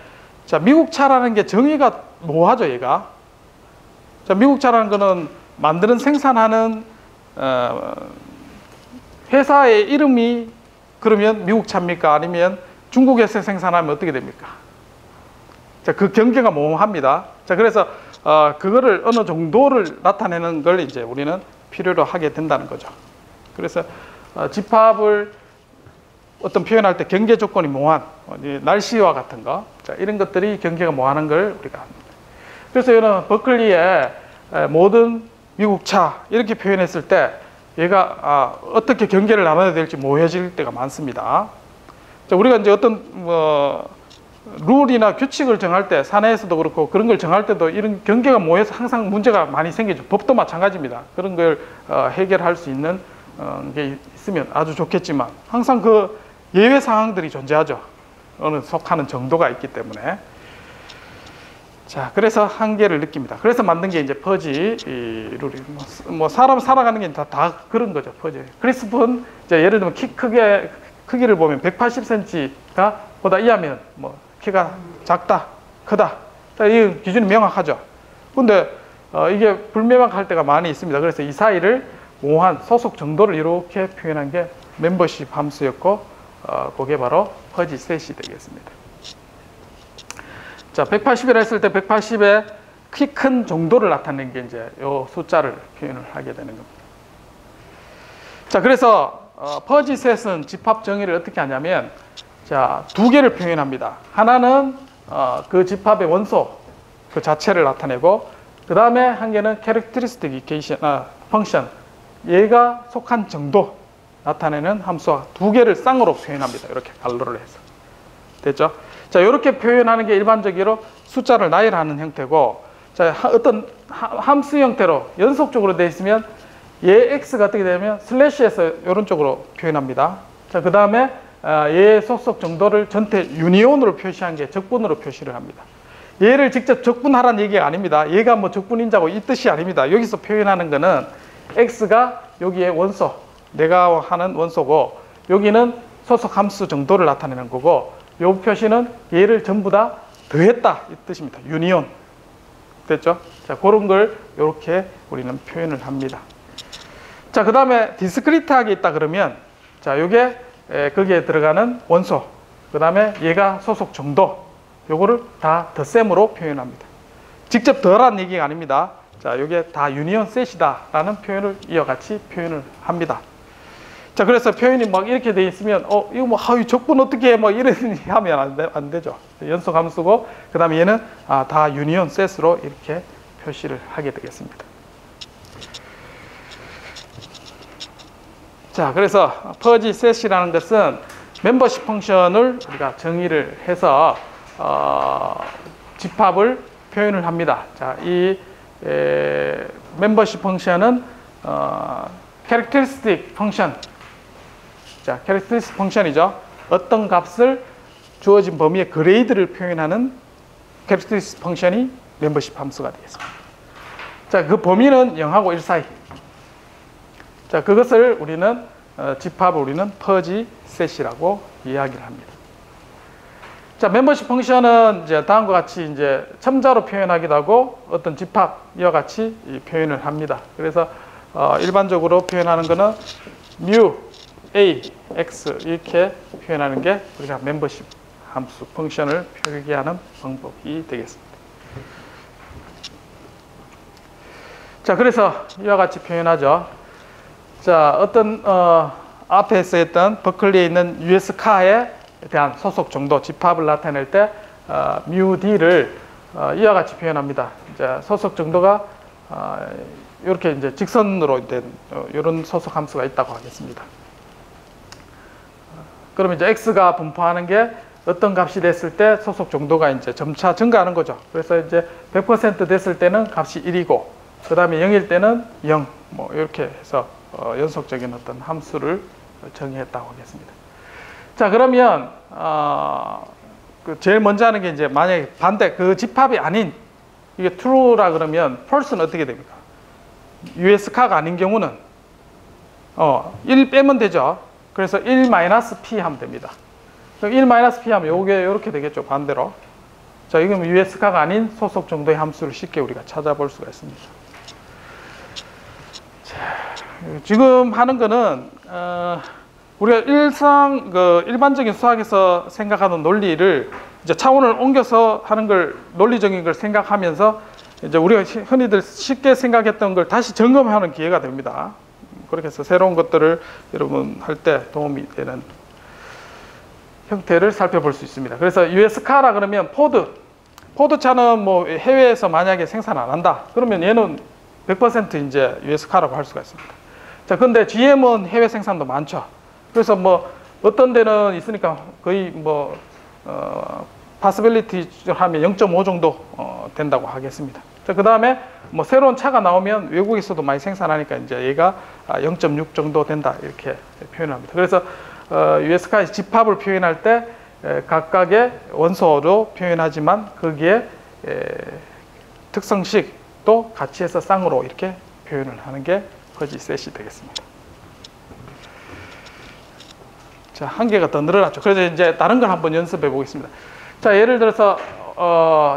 자, 미국 차라는 게 정의가 뭐하죠, 얘가? 자, 미국 차라는 거는 만드는 생산하는 회사의 이름이 그러면 미국 차입니까? 아니면 중국에서 생산하면 어떻게 됩니까? 자, 그 경계가 모호합니다. 자, 그래서 그거를 어느 정도를 나타내는 걸 이제 우리는 필요로 하게 된다는 거죠. 그래서 집합을 어떤 표현할 때 경계 조건이 모호한 날씨와 같은 거, 자, 이런 것들이 경계가 모호한 걸 우리가 합니다. 그래서 이런 버클리의 모든 미국 차 이렇게 표현했을 때 얘가 어떻게 경계를 나눠야 될지 모호해질 때가 많습니다. 자, 우리가 이제 어떤 룰이나 규칙을 정할 때 사내에서도 그렇고 그런 걸 정할 때도 이런 경계가 모여서 항상 문제가 많이 생기죠. 법도 마찬가지입니다. 그런 걸 해결할 수 있는 게 있으면 아주 좋겠지만 항상 그 예외 상황들이 존재하죠. 어느 속하는 정도가 있기 때문에. 자, 그래서 한계를 느낍니다. 그래서 만든 게 이제 퍼지 룰이 뭐 사람 살아가는 게 다 그런 거죠. 퍼지. 크리스프는 이제 예를 들면 크기를 보면 180cm가 보다 이하면 뭐 키가 작다, 크다. 이 기준이 명확하죠. 근데 이게 불명확할 때가 많이 있습니다. 그래서 이 사이를 모호한 소속 정도를 이렇게 표현한 게 멤버십 함수였고 그게 바로 퍼지 셋이 되겠습니다. 자, 180이라 했을 때 180의 키 큰 정도를 나타내는 게 이제 요 숫자를 표현을 하게 되는 겁니다. 자, 그래서 퍼지 셋은 집합 정의를 어떻게 하냐면 자, 두 개를 표현합니다. 하나는 그 집합의 원소 그 자체를 나타내고 그 다음에 한 개는 characteristic equation, 펑션 얘가 속한 정도 나타내는 함수와 두 개를 쌍으로 표현합니다. 이렇게 갈로를 해서 됐죠? 자, 이렇게 표현하는 게 일반적으로 숫자를 나열하는 형태고, 자, 어떤 함수 형태로 연속적으로 되어 있으면 얘 x가 어떻게 되냐면 슬래시에서 이런 쪽으로 표현합니다. 자, 그 다음에 얘의 소속 정도를 전체 유니온으로 표시한 게 적분으로 표시를 합니다. 얘를 직접 적분하라는 얘기가 아닙니다. 얘가 뭐 적분인자고 이 뜻이 아닙니다. 여기서 표현하는 거는 x가 여기에 원소, 내가 하는 원소고 여기는 소속 함수 정도를 나타내는 거고 이 표시는 얘를 전부 다 더했다 이 뜻입니다. 유니온. 됐죠? 자, 그런 걸 이렇게 우리는 표현을 합니다. 자, 그 다음에 디스크리트하게 있다 그러면 자, 요게 거기에 들어가는 원소, 그 다음에 얘가 소속 정도, 요거를 다 덧셈으로 표현합니다. 직접 더라는 얘기가 아닙니다. 자, 요게 다 유니온 셋이다 라는 표현을 이와 같이 표현을 합니다. 자, 그래서 표현이 막 이렇게 돼 있으면 이거 뭐 적분 어떻게 해? 뭐 이런 하면 안 되죠. 연속 함수고 그 다음에 얘는 다 유니온 셋으로 이렇게 표시를 하게 되겠습니다. 자, 그래서 퍼지 셋이라는 것은 멤버십 펑션을 우리가 정의를 해서 집합을 표현을 합니다. 자, 이 멤버십 펑션은 캐릭터리스틱 펑션. 자, 캐릭터리스틱 펑션이죠. 어떤 값을 주어진 범위의 그레이드를 표현하는 캐릭터리스틱 펑션이 멤버십 함수가 되겠습니다. 자, 그 범위는 0하고 1 사이. 자, 그것을 우리는 집합을 우리는 퍼지 셋이라고 이야기를 합니다. 자, 멤버십 펑션은 이제 다음과 같이 이제 첨자로 표현하기도 하고 어떤 집합 이와 같이 표현을 합니다. 그래서 일반적으로 표현하는 거는 mu a x 이렇게 표현하는 게 우리가 멤버십 함수 펑션을 표기하는 방법이 되겠습니다. 자, 그래서 이와 같이 표현하죠. 자, 어떤 앞에서 했던 버클리에 있는 US 카에 대한 소속 정도 집합을 나타낼 때 mu d를 이와 같이 표현합니다. 이제 소속 정도가 이렇게 이제 직선으로 된 이런 소속 함수가 있다고 하겠습니다. 그러면 이제 x가 분포하는 게 어떤 값이 됐을 때 소속 정도가 이제 점차 증가하는 거죠. 그래서 이제 100% 됐을 때는 값이 1이고, 그 다음에 0일 때는 0, 뭐 이렇게 해서 연속적인 어떤 함수를 정의했다고 하겠습니다. 자, 그러면 제일 먼저 하는 게 이제 만약에 반대 그 집합이 아닌 이게 true라 그러면 false는 어떻게 됩니까? US카가 아닌 경우는 1 빼면 되죠. 그래서 1-p 하면 됩니다. 1-p 하면 요게 이렇게 되겠죠. 반대로. 자, 이건 US카가 아닌 소속 정도의 함수를 쉽게 우리가 찾아볼 수가 있습니다. 자, 지금 하는 거는 우리가 일반적인 수학에서 생각하는 논리를 이제 차원을 옮겨서 하는 걸 논리적인 걸 생각하면서 이제 우리가 흔히들 쉽게 생각했던 걸 다시 점검하는 기회가 됩니다. 그렇게 해서 새로운 것들을 여러분 할 때 도움이 되는 형태를 살펴볼 수 있습니다. 그래서 US카라 그러면 포드차는 뭐 해외에서 만약에 생산 안 한다. 그러면 얘는 100% 이제 US카라고 할 수가 있습니다. 자, 근데 GM은 해외 생산도 많죠. 그래서 뭐 어떤 데는 있으니까 거의 뭐 possibility 하면 0.5 정도 된다고 하겠습니다. 자, 그 다음에 뭐 새로운 차가 나오면 외국에서도 많이 생산하니까 이제 얘가 0.6 정도 된다 이렇게 표현합니다. 그래서 US카의 집합을 표현할 때 각각의 원소로 표현하지만 거기에 특성식도 같이 해서 쌍으로 이렇게 표현을 하는 게 퍼지 셋이 되겠습니다. 자, 한 개가 더 늘어났죠. 그래서 이제 다른 걸 한번 연습해 보겠습니다. 자, 예를 들어서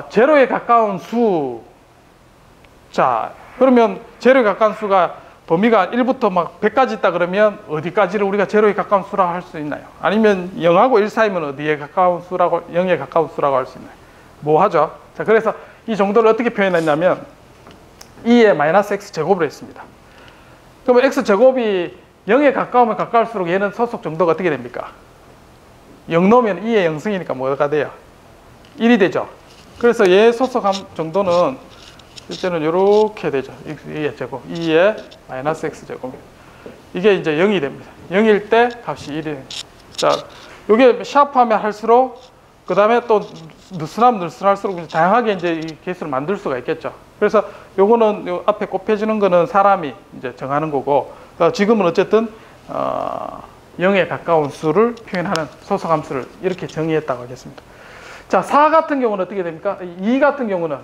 제로에 가까운 수. 자, 그러면 제로에 가까운 수가 범위가 1부터 막 100까지 있다 그러면 어디까지를 우리가 제로에 가까운 수라고 할 수 있나요? 아니면 0하고 1 사이면 어디에 가까운 수라고, 0에 가까운 수라고 할 수 있나요? 뭐 하죠? 자, 그래서 이 정도를 어떻게 표현했냐면 2의 마이너스 x 제곱을 했습니다. 그러면 x 제곱이 0에 가까우면 가까울수록 얘는 소속 정도가 어떻게 됩니까? 0 넣으면 2의 영승이니까 뭐가 돼요? 1이 되죠. 그래서 얘 소속함 정도는 실제는 이렇게 되죠. 2의 제곱, 2의 마이너스 x 제곱. 이게 이제 0이 됩니다. 0일 때 값이 1이 됩니다. 자, 이게 샤프하면 할수록 그 다음에 또 느슨하면 느슨할수록 다양하게 이제 이 개수를 만들 수가 있겠죠. 그래서 요거는 요 앞에 곱해주는 거는 사람이 이제 정하는 거고, 지금은 어쨌든 0에 가까운 수를 표현하는 소속함수를 이렇게 정의했다고 하겠습니다. 자, 4 같은 경우는 어떻게 됩니까? 2 같은 경우는,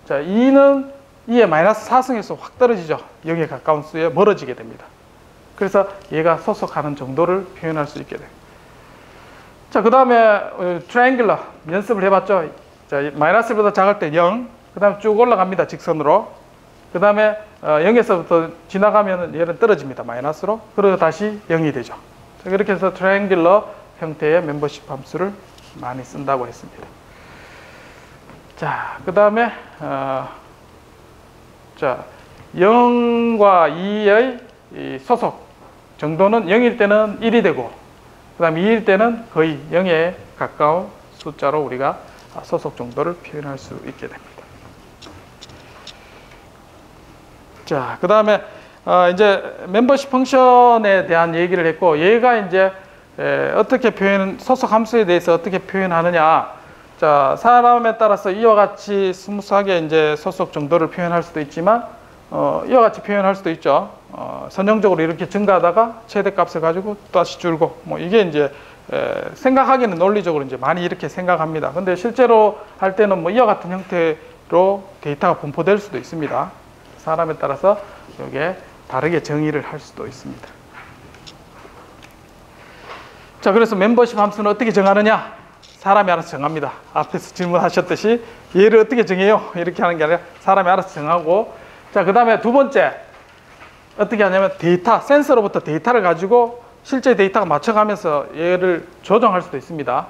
자, 2는 2의 마이너스 4승에서 확 떨어지죠. 0에 가까운 수에 멀어지게 됩니다. 그래서 얘가 소속하는 정도를 표현할 수 있게 돼요. 자, 그 다음에 트라이앵글러 연습을 해봤죠. 자, 마이너스보다 작을 때 0, 그 다음에 쭉 올라갑니다. 직선으로. 그 다음에 0에서부터 지나가면 얘는 떨어집니다. 마이너스로. 그리고 다시 0이 되죠. 자, 그렇게 해서 트라이앵글러 형태의 멤버십 함수를 많이 쓴다고 했습니다. 자, 그 다음에 자, 0과 2의 이 소속 정도는 0일 때는 1이 되고, 그 다음에 2일 때는 거의 0에 가까운 숫자로 우리가 소속 정도를 표현할 수 있게 됩니다. 자, 그 다음에 이제 멤버십 펑션에 대한 얘기를 했고, 얘가 이제 어떻게 소속 함수에 대해서 어떻게 표현하느냐. 자, 사람에 따라서 이와 같이 스무스하게 이제 소속 정도를 표현할 수도 있지만, 이와 같이 표현할 수도 있죠. 선형적으로 이렇게 증가하다가 최대값을 가지고 다시 줄고, 뭐 이게 이제 생각하기는 논리적으로 이제 많이 이렇게 생각합니다. 근데 실제로 할 때는 뭐 이와 같은 형태로 데이터가 분포될 수도 있습니다. 사람에 따라서 이게 다르게 정의를 할 수도 있습니다. 자, 그래서 멤버십 함수는 어떻게 정하느냐? 사람이 알아서 정합니다. 앞에서 질문하셨듯이 얘를 어떻게 정해요? 이렇게 하는 게 아니라 사람이 알아서 정하고, 자, 그 다음에 두 번째 어떻게 하냐면 데이터, 센서로부터 데이터를 가지고 실제 데이터가 맞춰가면서 얘를 조정할 수도 있습니다.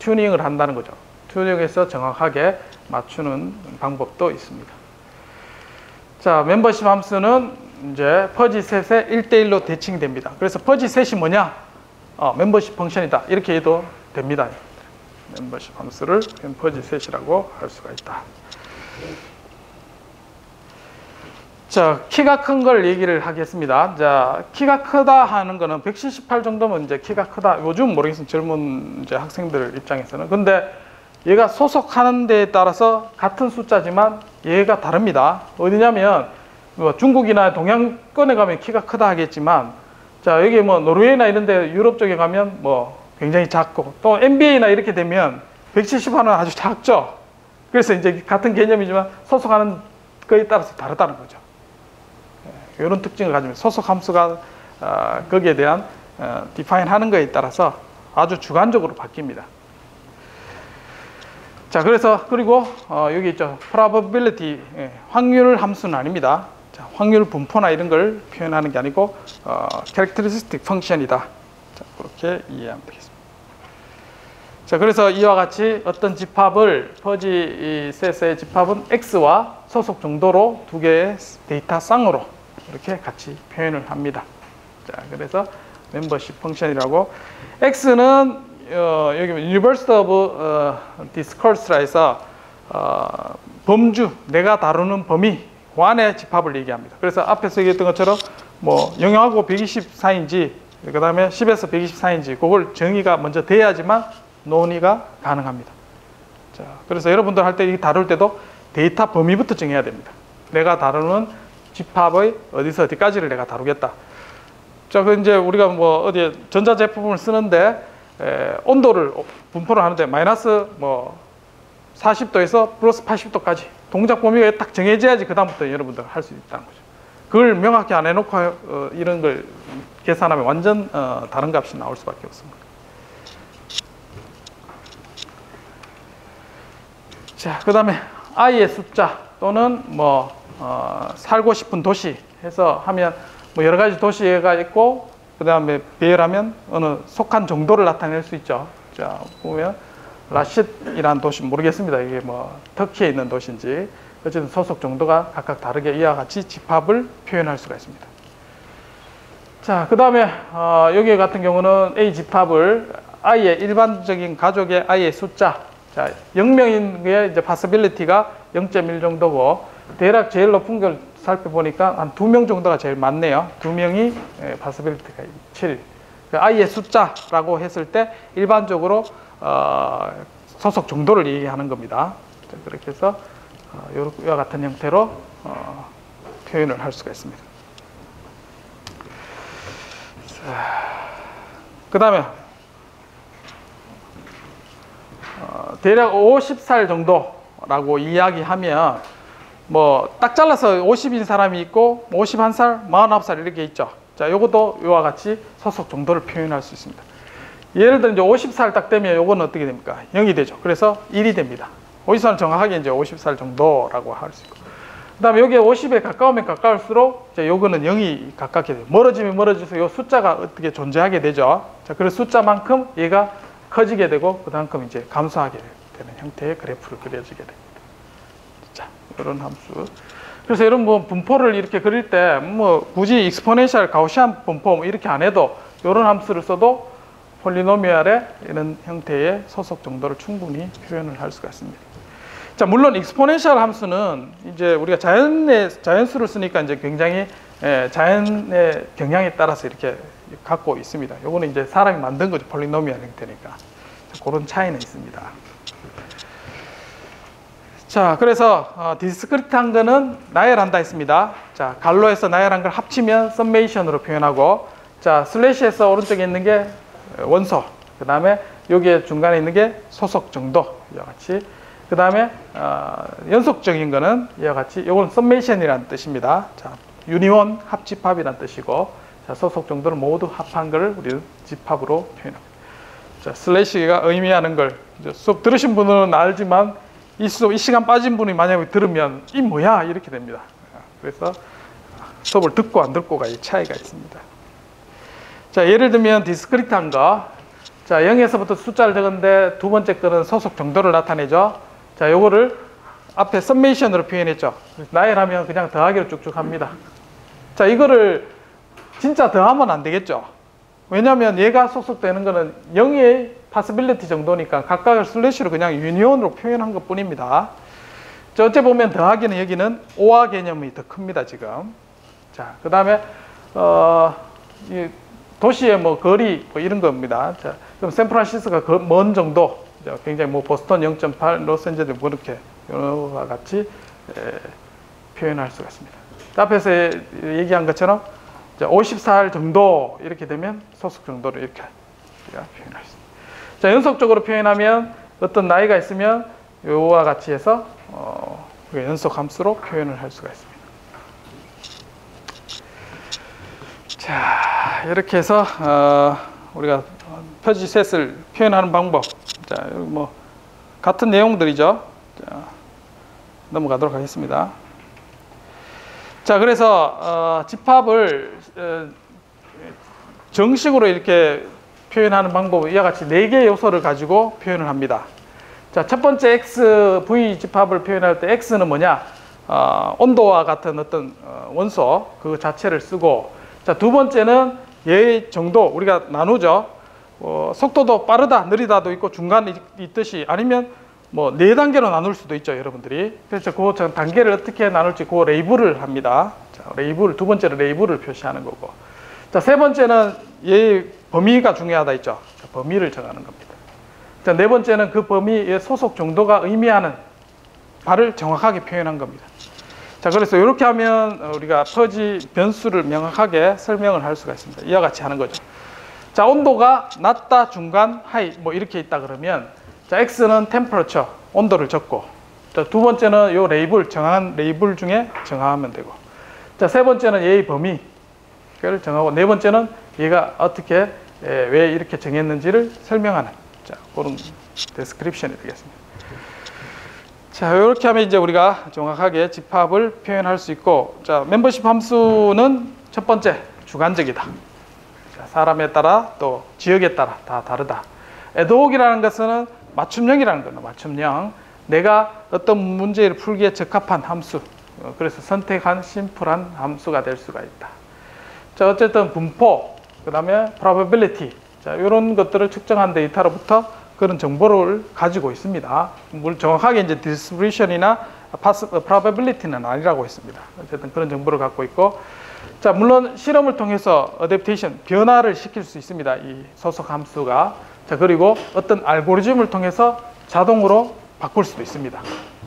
튜닝을 한다는 거죠. 튜닝해서 정확하게 맞추는 방법도 있습니다. 자, 멤버십 함수는 이제 퍼지 셋의 1대1로 대칭됩니다. 그래서 퍼지 셋이 뭐냐? 멤버십 펑션이다. 이렇게 해도 됩니다. 멤버십 함수를 퍼지 셋이라고 할 수가 있다. 자, 키가 큰 걸 얘기를 하겠습니다. 자, 키가 크다 하는 거는 178 정도면 이제 키가 크다. 요즘 모르겠어요. 젊은 이제 학생들 입장에서는. 근데 얘가 소속하는 데에 따라서 같은 숫자지만 얘가 다릅니다. 어디냐면 뭐 중국이나 동양권에 가면 키가 크다 하겠지만, 자, 여기 뭐 노르웨이나 이런 데 유럽 쪽에 가면 뭐 굉장히 작고, 또 NBA나 이렇게 되면 170하는 아주 작죠. 그래서 이제 같은 개념이지만 소속하는 거에 따라서 다르다는 거죠. 이런 특징을 가지면 소속 함수가 거기에 대한 디파인 하는 거에 따라서 아주 주관적으로 바뀝니다. 자, 그래서 그리고 여기 있죠. probability, 확률 함수는 아닙니다. 자, 확률 분포나 이런 걸 표현하는 게 아니고 characteristic function이다. 자, 그렇게 이해하면 되겠습니다. 자, 그래서 이와 같이 어떤 집합을 퍼지 셋의 집합은 x와 소속 정도로 두 개의 데이터 쌍으로 이렇게 같이 표현을 합니다. 자, 그래서 멤버십 펑션이라고, x는 여기 University of Discoursera 해서 범주, 내가 다루는 범위 완의 집합을 얘기합니다. 그래서 앞에서 얘기했던 것처럼 뭐 0하고 120 사이인지, 그 다음에 10에서 120 사이인지 그걸 정의가 먼저 돼야지만 논의가 가능합니다. 자, 그래서 여러분들 할 때 다룰 때도 데이터 범위부터 정해야 됩니다. 내가 다루는 집합의 어디서 어디까지를 내가 다루겠다. 자, 그 이제 우리가 뭐 어디 전자제품을 쓰는데 온도를 분포를 하는데 마이너스 뭐 40도에서 플러스 80도까지 동작 범위가 딱 정해져야지 그 다음부터 여러분들 할 수 있다는 거죠. 그걸 명확히 안 해놓고 이런 걸 계산하면 완전 다른 값이 나올 수밖에 없습니다. 자, 그 다음에 아이의 숫자 또는 뭐 살고 싶은 도시 해서 하면 뭐 여러 가지 도시가 있고 그 다음에 배열하면 어느 속한 정도를 나타낼 수 있죠. 자, 보면 라쉿이라는 도시 모르겠습니다. 이게 뭐 터키에 있는 도시인지 어쨌든 소속 정도가 각각 다르게 이와 같이 집합을 표현할 수가 있습니다. 자, 그 다음에 여기 같은 경우는 A 집합을 I의 일반적인 가족의 I의 숫자, 자, 0명인 게 이제 possibility가 0.1 정도고 대략 제일 높은 걸 살펴보니까 한 2명 정도가 제일 많네요. 2명이 possibility가 7. I의 숫자라고 했을 때 일반적으로 소속 정도를 얘기하는 겁니다. 자, 그렇게 해서 이와 같은 형태로 표현을 할 수가 있습니다. 그 다음에 대략 50살 정도라고 이야기하면 뭐 딱 잘라서 50인 사람이 있고 51살, 49살 이렇게 있죠. 자, 요것도 이와 같이 소속 정도를 표현할 수 있습니다. 예를 들어 이제 50살 딱 되면 요거는 어떻게 됩니까? 0이 되죠. 그래서 1이 됩니다. 50살은 정확하게 이제 50살 정도라고 할 수 있고. 그 다음에 여기에 50에 가까우면 가까울수록 이제 요거는 0이 가깝게 돼요. 멀어지면 멀어져서 요 숫자가 어떻게 존재하게 되죠. 자, 그래서 숫자만큼 얘가 커지게 되고 그다음큼 이제 감소하게 되는 형태의 그래프를 그려지게 됩니다. 자, 이런 함수. 그래서 이런 뭐 분포를 이렇게 그릴 때 뭐 굳이 익스포넨셜 가우시안 분포 뭐 이렇게 안 해도 이런 함수를 써도 폴리노미얼의 이런 형태의 소속 정도를 충분히 표현을 할 수가 있습니다. 자, 물론 익스포넨셜 함수는 이제 우리가 자연수를 쓰니까 이제 굉장히 자연의 경향에 따라서 이렇게 갖고 있습니다. 요거는 이제 사람이 만든 거죠. 폴리노미얼 형태니까. 자, 그런 차이는 있습니다. 자, 그래서 디스크리트한 거는 나열한다 했습니다. 자, 갈로에서 나열한 걸 합치면 썸메이션으로 표현하고, 자, 슬래시에서 오른쪽에 있는 게 원소, 그 다음에 여기에 중간에 있는 게 소속 정도, 이와 같이. 그 다음에 연속적인 거는 이와 같이, 이건 썸메이션이라는 뜻입니다. 자, 유니온 합집합이라는 뜻이고, 자, 소속 정도를 모두 합한 걸 우리는 집합으로 표현합니다. 자, 슬래시가 의미하는 걸 수업 들으신 분은 알지만 이 시간 빠진 분이 만약에 들으면 이 뭐야 이렇게 됩니다. 그래서 수업을 듣고 안 듣고가 이 차이가 있습니다. 자, 예를 들면 디스크리트한 거, 자, 0에서부터 숫자를 적은데 두 번째 거는 소속 정도를 나타내죠. 자, 요거를 앞에 썸메이션으로 표현했죠. 나열하면 그냥 더하기로 쭉쭉 합니다. 자, 이거를 진짜 더하면 안 되겠죠. 왜냐하면 얘가 소속되는 거는 0의 possibility 정도니까 각각을 슬래시로 그냥 유니온으로 표현한 것 뿐입니다. 자, 어째 보면 더하기는 여기는 오화 개념이 더 큽니다, 지금. 자, 그 다음에 이 도시의 뭐 거리 뭐 이런 겁니다. 자, 그럼 샌프란시스코가 먼 정도, 굉장히 뭐 보스턴 0.8, 로스앤젤레스 뭐 이렇게 이와 같이 표현할 수가 있습니다. 앞에서 얘기한 것처럼 50살 정도 이렇게 되면 소속 정도를 이렇게 표현할 수 있습니다. 자, 연속적으로 표현하면 어떤 나이가 있으면 요와 같이 해서 연속 함수로 표현을 할 수가 있습니다. 자, 이렇게 해서 우리가 표지셋을 표현하는 방법, 자, 뭐 같은 내용들이죠. 자, 넘어가도록 하겠습니다. 자, 그래서 집합을 정식으로 이렇게 표현하는 방법은 이와 같이 4개의 요소를 가지고 표현을 합니다. 자, 첫 번째 X, V 집합을 표현할 때 X는 뭐냐? 온도와 같은 어떤 원소 그 자체를 쓰고, 자, 두 번째는 얘의 정도 우리가 나누죠. 속도도 빠르다, 느리다도 있고 중간에 있듯이, 아니면 뭐 4단계로 나눌 수도 있죠, 여러분들이. 그래서 그 단계를 어떻게 나눌지 그 레이블을 합니다. 자, 레이블, 두 번째로 레이블을 표시하는 거고. 자, 세 번째는 얘의 범위가 중요하다 했죠. 자, 범위를 정하는 겁니다. 자, 네 번째는 그 범위의 소속 정도가 의미하는 바를 정확하게 표현한 겁니다. 자, 그래서 이렇게 하면 우리가 퍼지 변수를 명확하게 설명을 할 수가 있습니다. 이와 같이 하는 거죠. 자, 온도가 낮다, 중간, 하이 뭐 이렇게 있다 그러면 자, X는 temperature, 온도를 적고 자, 두 번째는 요 레이블, 정한 레이블 중에 정하면 되고 자, 세 번째는 얘의 범위를 정하고 네 번째는 얘가 어떻게 왜 이렇게 정했는지를 설명하는 자, 그런 description이 되겠습니다. 자, 이렇게 하면 이제 우리가 정확하게 집합을 표현할 수 있고, 자, 멤버십 함수는 첫 번째, 주관적이다. 자, 사람에 따라 또 지역에 따라 다 다르다. 애드옥이라는 것은 맞춤형이라는 거예요. 맞춤형. 내가 어떤 문제를 풀기에 적합한 함수. 그래서 선택한 심플한 함수가 될 수가 있다. 자, 어쨌든 분포, 그 다음에 probability. 자, 이런 것들을 측정한 데이터로부터 그런 정보를 가지고 있습니다. 물론 정확하게 이제 distribution이나 probability는 아니라고 했습니다. 어쨌든 그런 정보를 갖고 있고, 자, 물론 실험을 통해서 adaptation, 변화를 시킬 수 있습니다. 이 소속 함수가. 자, 그리고 어떤 알고리즘을 통해서 자동으로 바꿀 수도 있습니다.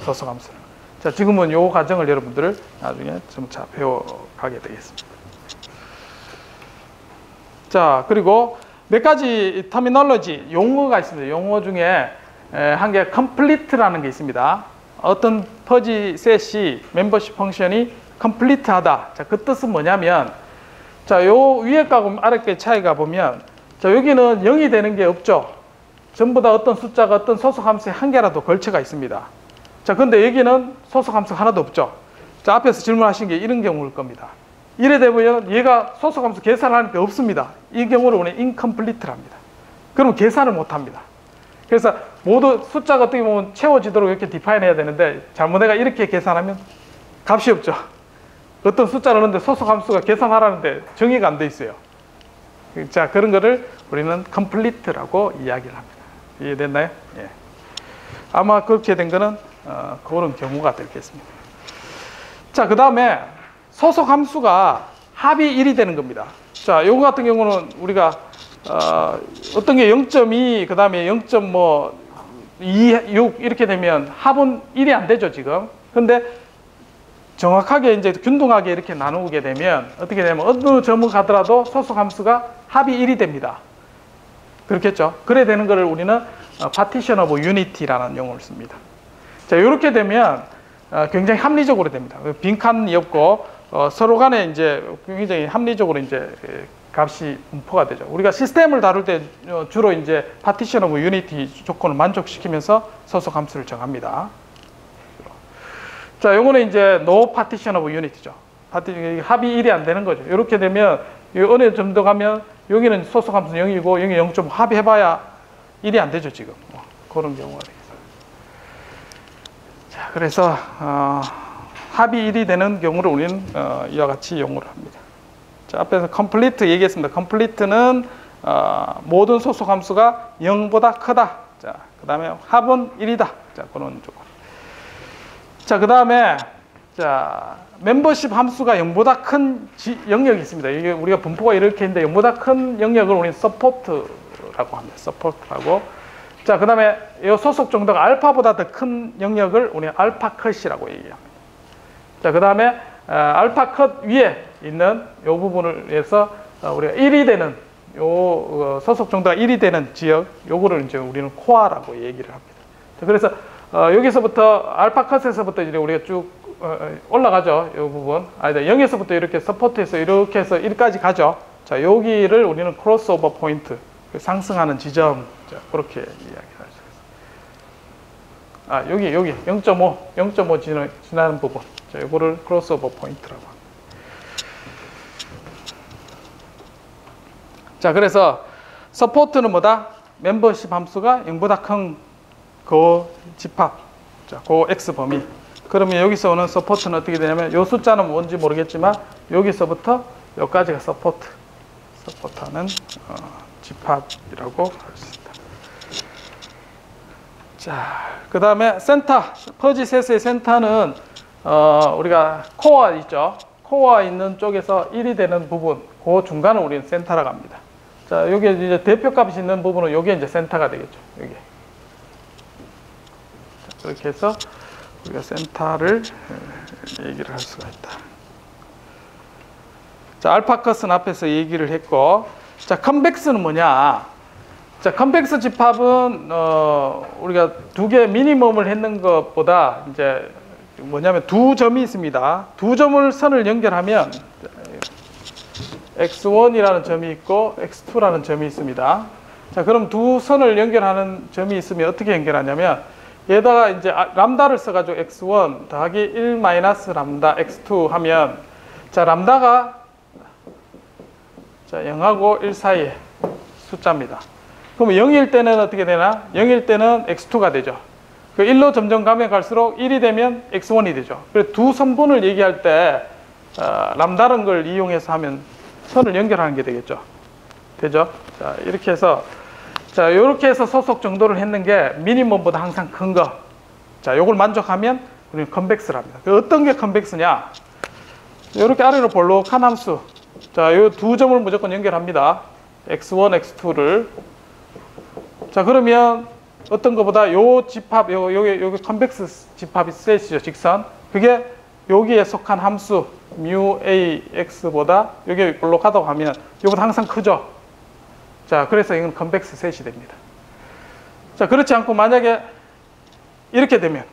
소속 함수를. 자, 지금은 이 과정을 여러분들 나중에 점차 배워가게 되겠습니다. 자, 그리고 몇 가지 터미널로지, 용어가 있습니다. 용어 중에 한 개 complete라는 게 있습니다. 어떤 퍼지 셋이 멤버십 펑션이 complete하다. 자, 그 뜻은 뭐냐면 자, 요 위에 가고 아래 게 차이가 보면 자, 여기는 0이 되는 게 없죠. 전부 다 어떤 숫자가 어떤 소속 함수에 한 개라도 걸쳐가 있습니다. 자, 근데 여기는 소속 함수가 하나도 없죠. 자, 앞에서 질문하신 게 이런 경우일 겁니다. 이래 되면 얘가 소속함수 계산하는 게 없습니다. 이 경우를 우리는 incomplete랍니다. 그러면 계산을 못합니다. 그래서 모두 숫자가 어떻게 보면 채워지도록 이렇게 define 해야 되는데 잘못 내가 이렇게 계산하면 값이 없죠. 어떤 숫자를 넣는데 소속함수가 계산하라는데 정의가 안 돼 있어요. 자, 그런 거를 우리는 complete라고 이야기를 합니다. 이해됐나요? 예. 아마 그렇게 된 거는 그런 경우가 되겠습니다. 자, 그 다음에 소속 함수가 합이 1이 되는 겁니다. 자, 요거 같은 경우는 우리가 어떤 게 0.2, 그 다음에 0.26 이렇게 되면 합은 1이 안 되죠, 지금. 근데 정확하게 이제 균등하게 이렇게 나누게 되면 어떻게 되면 어느 점을 가더라도 소속 함수가 합이 1이 됩니다. 그렇겠죠? 그래 되는 거를 우리는 partition of unity라는 용어를 씁니다. 자, 이렇게 되면 굉장히 합리적으로 됩니다. 빈칸이 없고 서로 간에 이제 굉장히 합리적으로 이제 값이 분포가 되죠. 우리가 시스템을 다룰 때 주로 이제 partition of unity 조건을 만족시키면서 소속 함수를 정합니다. 자, 요거는 이제 no partition of unity죠. 합이 1이 안 되는 거죠. 이렇게 되면 어느 정도 가면 여기는 소속 함수는 0이고 여기 0.5 합해봐야 1이 안 되죠, 지금. 그런 경우가 되겠습니다. 자, 그래서 합이 1이 되는 경우를 우리는 이와 같이 용어를 합니다. 자, 앞에서 complete 얘기했습니다. complete는 모든 소속 함수가 0보다 크다. 자, 그 다음에 합은 1이다. 자, 그런 조건. 자, 그 다음에 자, 멤버십 함수가 0보다 큰 영역이 있습니다. 이게 우리가 분포가 이렇게 있는데 0보다 큰 영역을 우리는 support라고 합니다. support라고. 자, 그 다음에 이 소속 정도가 알파보다 더 큰 영역을 우리는 알파 컷이라고 얘기합니다. 자, 그 다음에 알파 컷 위에 있는 이 부분을 위해서 우리가 1이 되는 요 소속 정도가 1이 되는 지역, 요거를 이제 우리는 코어라고 얘기를 합니다. 자, 그래서 여기서부터 알파 컷에서부터 이제 우리가 쭉 올라가죠. 이 부분. 아니다. 0에서부터 이렇게 서포트해서 이렇게 해서 1까지 가죠. 자, 여기를 우리는 크로스오버 포인트, 상승하는 지점. 자, 그렇게 이야기할 수 있습니다. 여기 0.5 지나는 부분. 자, 이거를 크로스오버 포인트라고 합니다. 자, 그래서 서포트는 뭐다? 멤버십 함수가 0보다 큰 그 집합. 자, 그 X 범위. 그러면 여기서 오는 서포트는 어떻게 되냐면 이 숫자는 뭔지 모르겠지만 여기서부터 여기까지가 서포트하는 집합이라고 할 수 있다. 자, 그 다음에 센터, 퍼지 셋의 센터는 우리가 코어 있죠. 코어 있는 쪽에서 1이 되는 부분, 그 중간을 우리는 센터라고 합니다. 자, 여기 이제 대표값이 있는 부분은 여기에 이제 센터가 되겠죠. 여기. 그렇게 해서 우리가 센터를 얘기를 할 수가 있다. 자, 알파 컷은 앞에서 얘기를 했고, 자, 컨벡스는 뭐냐? 자, 컨벡스 집합은 우리가 두 개 미니멈을 했는 것보다 이제 뭐냐면 두 점이 있습니다. 두 점을 선을 연결하면 x1이라는 점이 있고 x2라는 점이 있습니다. 자, 그럼 두 선을 연결하는 점이 있으면 어떻게 연결하냐면 얘다가 이제 람다를 써가지고 x1 더하기 1 마이너스 람다 x2 하면, 자, 람다가 자 0하고 1 사이의 숫자입니다. 그럼 0일 때는 어떻게 되나? 0일 때는 x2가 되죠. 그 1로 점점 가면 갈수록 1이 되면 x1이 되죠. 그래서 두 선분을 얘기할 때 람다라는 걸 이용해서 하면 선을 연결하는 게 되겠죠. 되죠? 자, 이렇게 해서 자, 이렇게 해서 소속 정도를 했는 게 미니멈보다 항상 큰 거. 자, 요걸 만족하면 우리는 컨벡스를 합니다. 어떤 게 컨벡스냐? 이렇게 아래로 볼록한 함수. 자, 요 두 점을 무조건 연결합니다. x1, x2를. 자, 그러면 어떤 것보다 요 집합, 요게 컨벡스 집합이 셋이죠, 직선. 그게 여기에 속한 함수 mu a x보다 요게 볼록하다고 하면 요보다 항상 크죠. 자, 그래서 이건 컨벡스 셋이 됩니다. 자, 그렇지 않고 만약에 이렇게 되면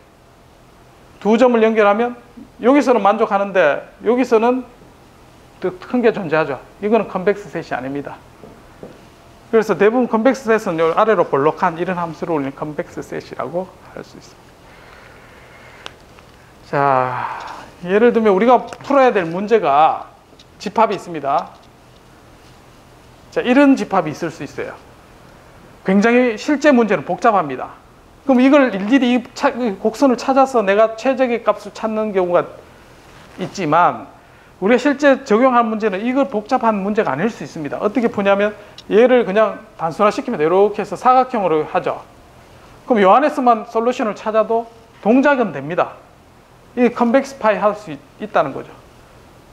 두 점을 연결하면 여기서는 만족하는데 여기서는 더 큰 게 존재하죠. 이거는 컨벡스 셋이 아닙니다. 그래서 대부분 컨벡스 셋은 요 아래로 볼록한 이런 함수를 우리는 컨벡스 셋이라고 할 수 있습니다. 자, 예를 들면 우리가 풀어야 될 문제가 집합이 있습니다. 자, 이런 집합이 있을 수 있어요. 굉장히 실제 문제는 복잡합니다. 그럼 이걸 일일이 이 곡선을 찾아서 내가 최적의 값을 찾는 경우가 있지만 우리가 실제 적용할 문제는 이걸 복잡한 문제가 아닐 수 있습니다. 어떻게 푸냐면 얘를 그냥 단순화시키면 이렇게 해서 사각형으로 하죠. 그럼 이 안에서만 솔루션을 찾아도 동작은 됩니다. 이 컨벡스 파이 할 수 있다는 거죠.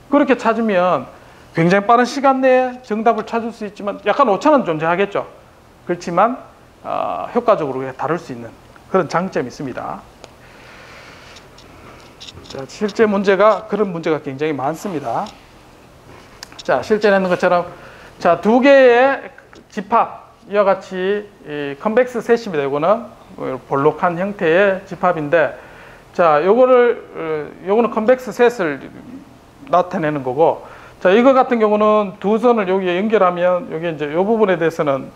그렇게 찾으면 굉장히 빠른 시간 내에 정답을 찾을 수 있지만 약간 오차는 존재하겠죠. 그렇지만 효과적으로 다룰 수 있는 그런 장점이 있습니다. 자, 실제 문제가 그런 문제가 굉장히 많습니다. 자, 실제 내는 것처럼 자, 두 개의 집합 이와 같이 컨벡스 셋입니다. 이거는 볼록한 형태의 집합인데, 자, 요거는 컨벡스 셋을 나타내는 거고, 자, 이거 같은 경우는 두 선을 여기에 연결하면 여기 이제 이 부분에 대해서는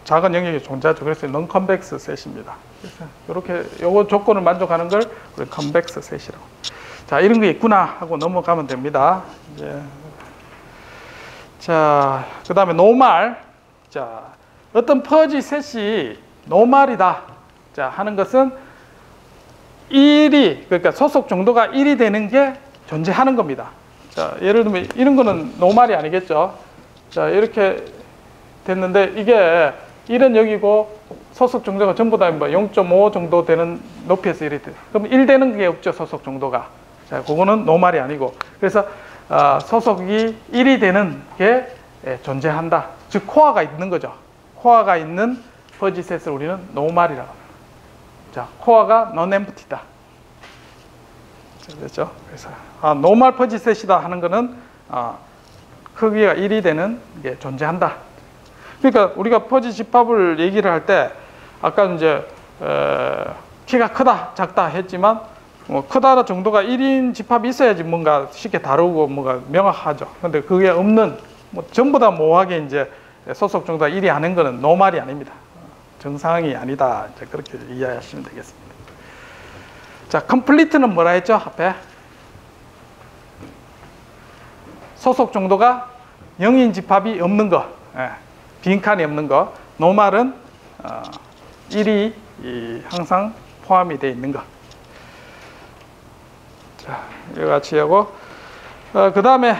작은 영역이 존재하죠. 그래서 non convex 셋입니다. 그래서 이렇게 요거 조건을 만족하는 걸 우리 convex 셋이라고. 자, 이런 게 있구나 하고 넘어가면 됩니다. 이제 자, 그다음에 노말. 자, 어떤 퍼지 셋이 노말이다. 자, 하는 것은 1이 그러니까 소속 정도가 1이 되는 게 존재하는 겁니다. 자, 예를 들면 이런 거는 노말이 아니겠죠. 자, 이렇게 됐는데 이게 1은 여기고 소속 정도가 전부 다 0.5 정도 되는 높이에서 1이 돼요. 그럼 1 되는 게 없죠, 소속 정도가. 자, 그거는 노말이 아니고. 그래서 소속이 1이 되는 게 존재한다. 즉 코어가 있는 거죠. 코어가 있는 퍼지 셋을 우리는 노말이라고 합니다. 자, 코어가 non-empty다. 됐죠? 그래서 노멀 퍼지 셋이다 하는 거는 크기가 1이 되는 게 존재한다. 그러니까 우리가 퍼지 집합을 얘기를 할 때 아까 이제 키가 크다 작다 했지만 크다 정도가 1인 집합이 있어야지 뭔가 쉽게 다루고 뭔가 명확하죠. 근데 그게 없는 전부 다 모호하게 이제 소속 정도가 1이 아닌 거는 노멀이 아닙니다. 정상이 아니다. 이제 그렇게 이해하시면 되겠습니다. 자, 컴플리트는 뭐라 했죠? 앞에 소속 정도가 0인 집합이 없는 거, 빈칸이 없는 거. 노말은 1이 항상 포함이 되어 있는 거. 자, 이와 같이 하고 그 다음에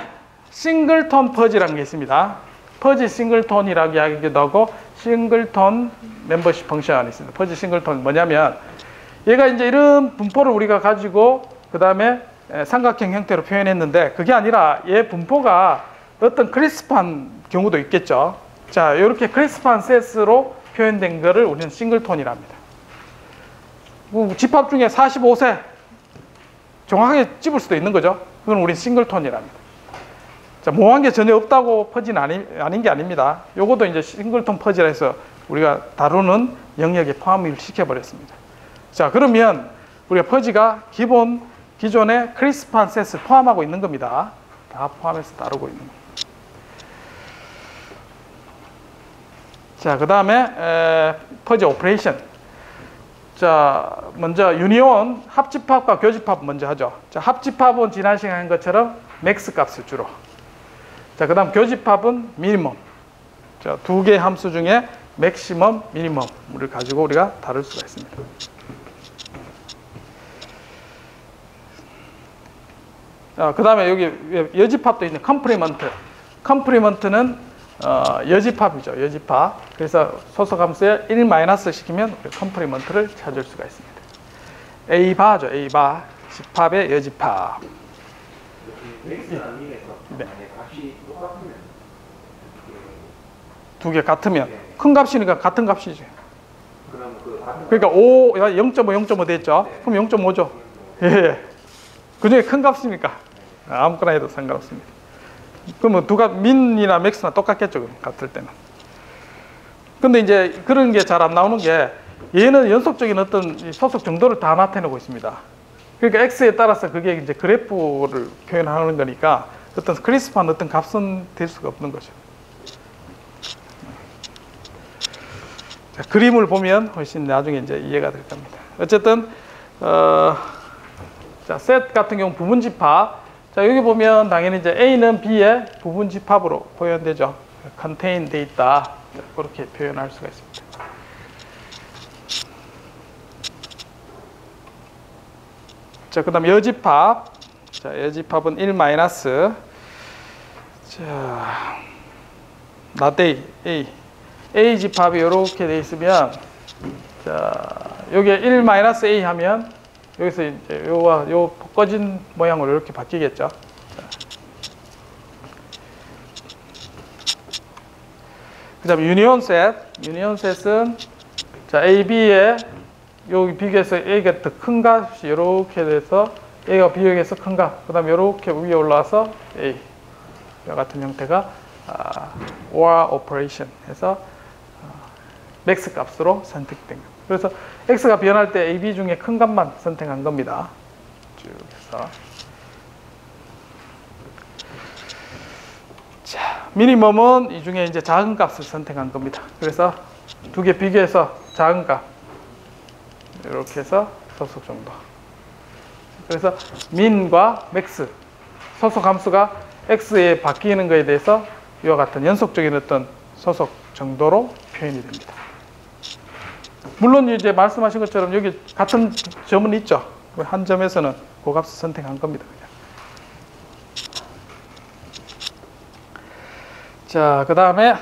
싱글톤 퍼지라는 게 있습니다. 퍼지 싱글톤이라고 이야기하기도 하고 싱글톤 멤버십 펑션이 있습니다. 퍼지 싱글톤은 뭐냐면 얘가 이제 이런 분포를 우리가 가지고 그 다음에 삼각형 형태로 표현했는데 그게 아니라 얘 분포가 어떤 크리스프한 경우도 있겠죠. 자, 이렇게 크리스프한 셋으로 표현된 거를 우리는 싱글톤이라 합니다. 집합 중에 45세 정확하게 집을 수도 있는 거죠. 그건 우리 싱글톤이랍니다. 자, 모호한 게 전혀 없다고 퍼즐은 아닌 게 아닙니다. 요것도 이제 싱글톤 퍼즐에서 우리가 다루는 영역에 포함을 시켜버렸습니다. 자, 그러면 우리가 퍼즐가 기존의 크리스프한 셋을 포함하고 있는 겁니다. 다 포함해서 다루고 있는 겁니다. 자, 그 다음에 퍼즐 오퍼레이션. 자, 먼저 유니온 합집합과 교집합 먼저 하죠. 자, 합집합은 지난 시간에 한 것처럼 맥스 값을 주로. 자, 그 다음 교집합은 미니멈. 자, 두 개의 함수 중에 맥시멈, 미니멈을 가지고 우리가 다룰 수가 있습니다. 자, 그 다음에 여기 여집합도 있는 컴프리먼트. 컴프리먼트는 여집합이죠. 여집합. 그래서 소속함수에 1- 시키면 우리 컴프리먼트를 찾을 수가 있습니다. A바죠. A바. 집합의 여집합. 맥스랑 민에서 네. 만약에 값이 똑같으면 두 개 같으면 큰 값이니까 같은 값이죠. 그럼 그 같은 그러니까 0.5 됐죠. 그럼 0.5죠. 예. 그 중에 큰 값이니까 아무거나 해도 상관없습니다. 그러면 두가 민이나 맥스나 똑같겠죠. 그럼 같을 때는. 근데 이제 그런 게 잘 안 나오는 게 얘는 연속적인 어떤 소속 정도를 다 나타내고 있습니다. 그러니까 x에 따라서 그게 이제 그래프를 표현하는 거니까 어떤 크리스프한 어떤 값은 될 수가 없는 거죠. 자, 그림을 보면 훨씬 나중에 이제 이해가 될 겁니다. 어쨌든 자, 셋 같은 경우 부분 집합. 자, 여기 보면 당연히 이제 A는 B의 부분 집합으로 표현되죠. contain 돼 있다. 자, 그렇게 표현할 수가 있습니다. 자, 그 다음 여집합. 자, 여집합은 1-. 자, not A. A 집합이 이렇게 돼 있으면, 자, 여기에 1-A 하면, 여기서 이제 요 꺼진 모양으로 이렇게 바뀌겠죠. 그 다음에 유니온 셋. 유니온 셋은, 자, A, B에 여기 비교해서 A가 더 큰 값이 이렇게 돼서 A가 비교해서 큰 값. 그 다음에 이렇게 위에 올라와서 A. 이와 같은 형태가 OR 오퍼레이션 해서 맥스 값으로 선택된 겁니다. 그래서 X가 변할 때 A, B 중에 큰 값만 선택한 겁니다. 쭉 해서. 자, 미니멈은 이 중에 이제 작은 값을 선택한 겁니다. 그래서 두 개 비교해서 작은 값. 이렇게 해서 소속 정도. 그래서 민과 맥스. 소속 함수가 X에 바뀌는 것에 대해서 이와 같은 연속적인 어떤 소속 정도로 표현이 됩니다. 물론 이제 말씀하신 것처럼 여기 같은 점은 있죠. 한 점에서는 그 값을 선택한 겁니다. 그냥. 자, 그 다음에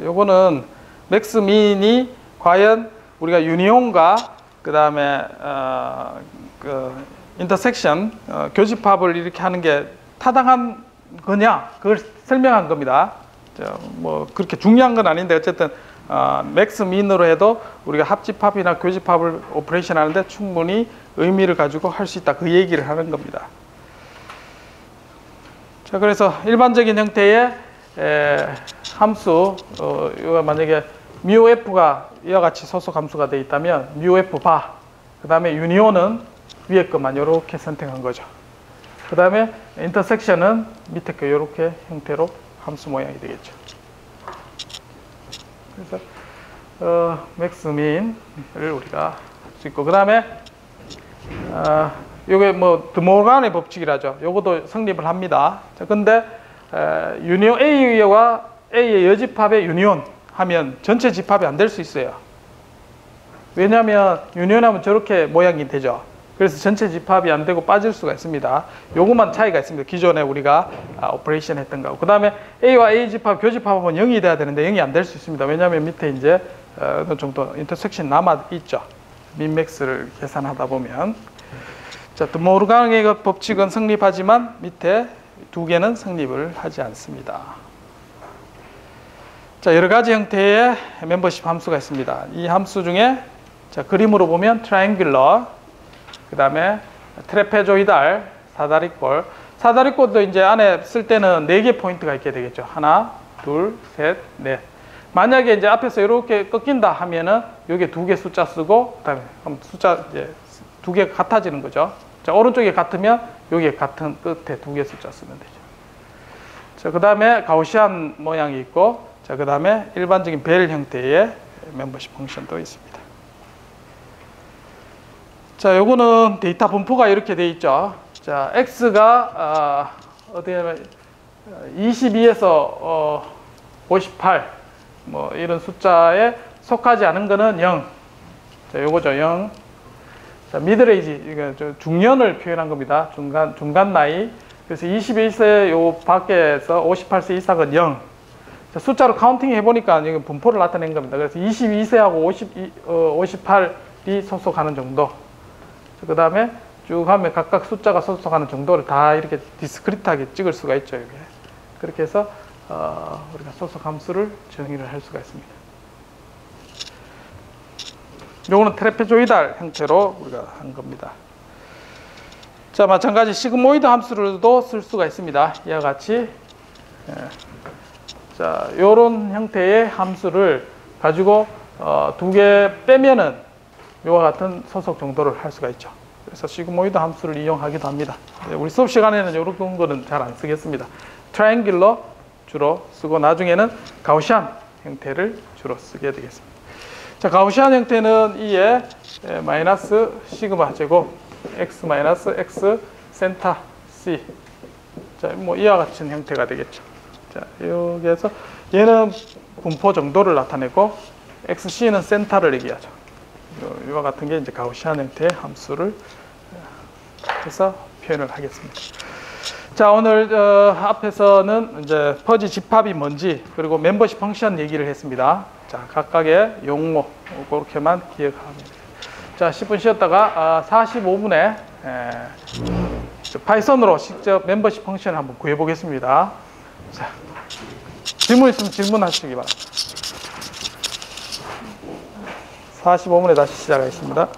요거는 맥스 민이 과연 우리가 유니온과 그 다음에 그 인터섹션 교집합을 이렇게 하는 게 타당한 거냐 그걸 설명한 겁니다. 뭐 그렇게 중요한 건 아닌데 어쨌든 맥스 민으로 해도 우리가 합집합이나 교집합을 오퍼레이션 하는데 충분히 의미를 가지고 할 수 있다. 그 얘기를 하는 겁니다. 자, 그래서 일반적인 형태의 함수, 이거 만약에 μf가 이와 같이 소속 함수가 되어 있다면 μf 바, 그 다음에 유니온은 위에 것만 이렇게 선택한 거죠. 그 다음에 인터섹션은 밑에 거 이렇게 형태로 함수 모양이 되겠죠. 그래서 맥스민을 우리가 할 수 있고, 그 다음에 요게 뭐 드모르간의 법칙이라죠. 요것도 성립을 합니다. 자, 근데 유니온 A와 A의 여집합의 유니온 하면 전체 집합이 안 될 수 있어요. 왜냐하면 유니온하면 저렇게 모양이 되죠. 그래서 전체 집합이 안 되고 빠질 수가 있습니다. 요것만 차이가 있습니다. 기존에 우리가 오퍼레이션 했던 거하고. 그 다음에 A와 A 집합, 교집합하면 0이 돼야 되는데 0이 안 될 수 있습니다. 왜냐하면 밑에 이제 어느 정도 인터섹션 남아 있죠. 민맥스를 계산하다 보면. 자, 드모르간의 법칙은 성립하지만 밑에 두 개는 성립을 하지 않습니다. 자, 여러 가지 형태의 멤버십 함수가 있습니다. 이 함수 중에 자, 그림으로 보면 트라이앵귤러, 그 다음에 트레페조이달, 사다리꼴. 사다리꼴도 이제 안에 쓸 때는 4개 포인트가 있게 되겠죠. 하나, 둘, 셋, 넷. 만약에 이제 앞에서 이렇게 꺾인다 하면은 여기에 2개 숫자 쓰고, 그 다음에 숫자 이제 2개가 같아지는 거죠. 자, 오른쪽에 같으면 여기에 같은 끝에 2개 숫자 쓰면 되죠. 자, 그 다음에 가우시안 모양이 있고, 자, 그 다음에 일반적인 벨 형태의 멤버십 펑션도 있습니다. 자, 요거는 데이터 분포가 이렇게 돼 있죠. 자, X가 어떻게 하면 22에서 58 뭐 이런 숫자에 속하지 않은 거는 0. 자, 요거죠. 0. 자, 미들에이지, 이거 중년을 표현한 겁니다. 중간 나이. 그래서 21세 요 밖에서 58세 이상은 0. 자, 숫자로 카운팅 해보니까 이거 분포를 나타낸 겁니다. 그래서 22세하고 58이 소속하는 정도. 그 다음에 쭉 하면 각각 숫자가 소속하는 정도를 다 이렇게 디스크리트하게 찍을 수가 있죠. 이게. 그렇게 해서 우리가 소속 함수를 정의를 할 수가 있습니다. 요거는 트레페조이달 형태로 우리가 한 겁니다. 자, 마찬가지 시그모이드 함수로도 쓸 수가 있습니다. 이와 같이. 자, 요런 형태의 함수를 가지고 2개 빼면은 이와 같은 소속 정도를 할 수가 있죠. 그래서 시그모이드 함수를 이용하기도 합니다. 우리 수업 시간에는 이런 거는 잘 안 쓰겠습니다. 트라이앵귤러 주로 쓰고 나중에는 가우시안 형태를 주로 쓰게 되겠습니다. 자, 가우시안 형태는 이에 마이너스 시그마 제곱 x 마이너스 x 센터 c. 자, 뭐 이와 같은 형태가 되겠죠. 자, 여기에서 얘는 분포 정도를 나타내고 xc는 센터를 얘기하죠. 이와 같은 게 이제 가우시안 형태의 함수를 해서 표현을 하겠습니다. 자, 오늘 앞에서는 이제 퍼지 집합이 뭔지 그리고 멤버십 펑션 얘기를 했습니다. 자, 각각의 용어 그렇게만 기억하면 돼요. 자, 10분 쉬었다가 45분에 파이썬으로 직접 멤버십 펑션을 한번 구해 보겠습니다. 자, 질문 있으면 질문하시기 바랍니다. 45분에 다시 시작하겠습니다.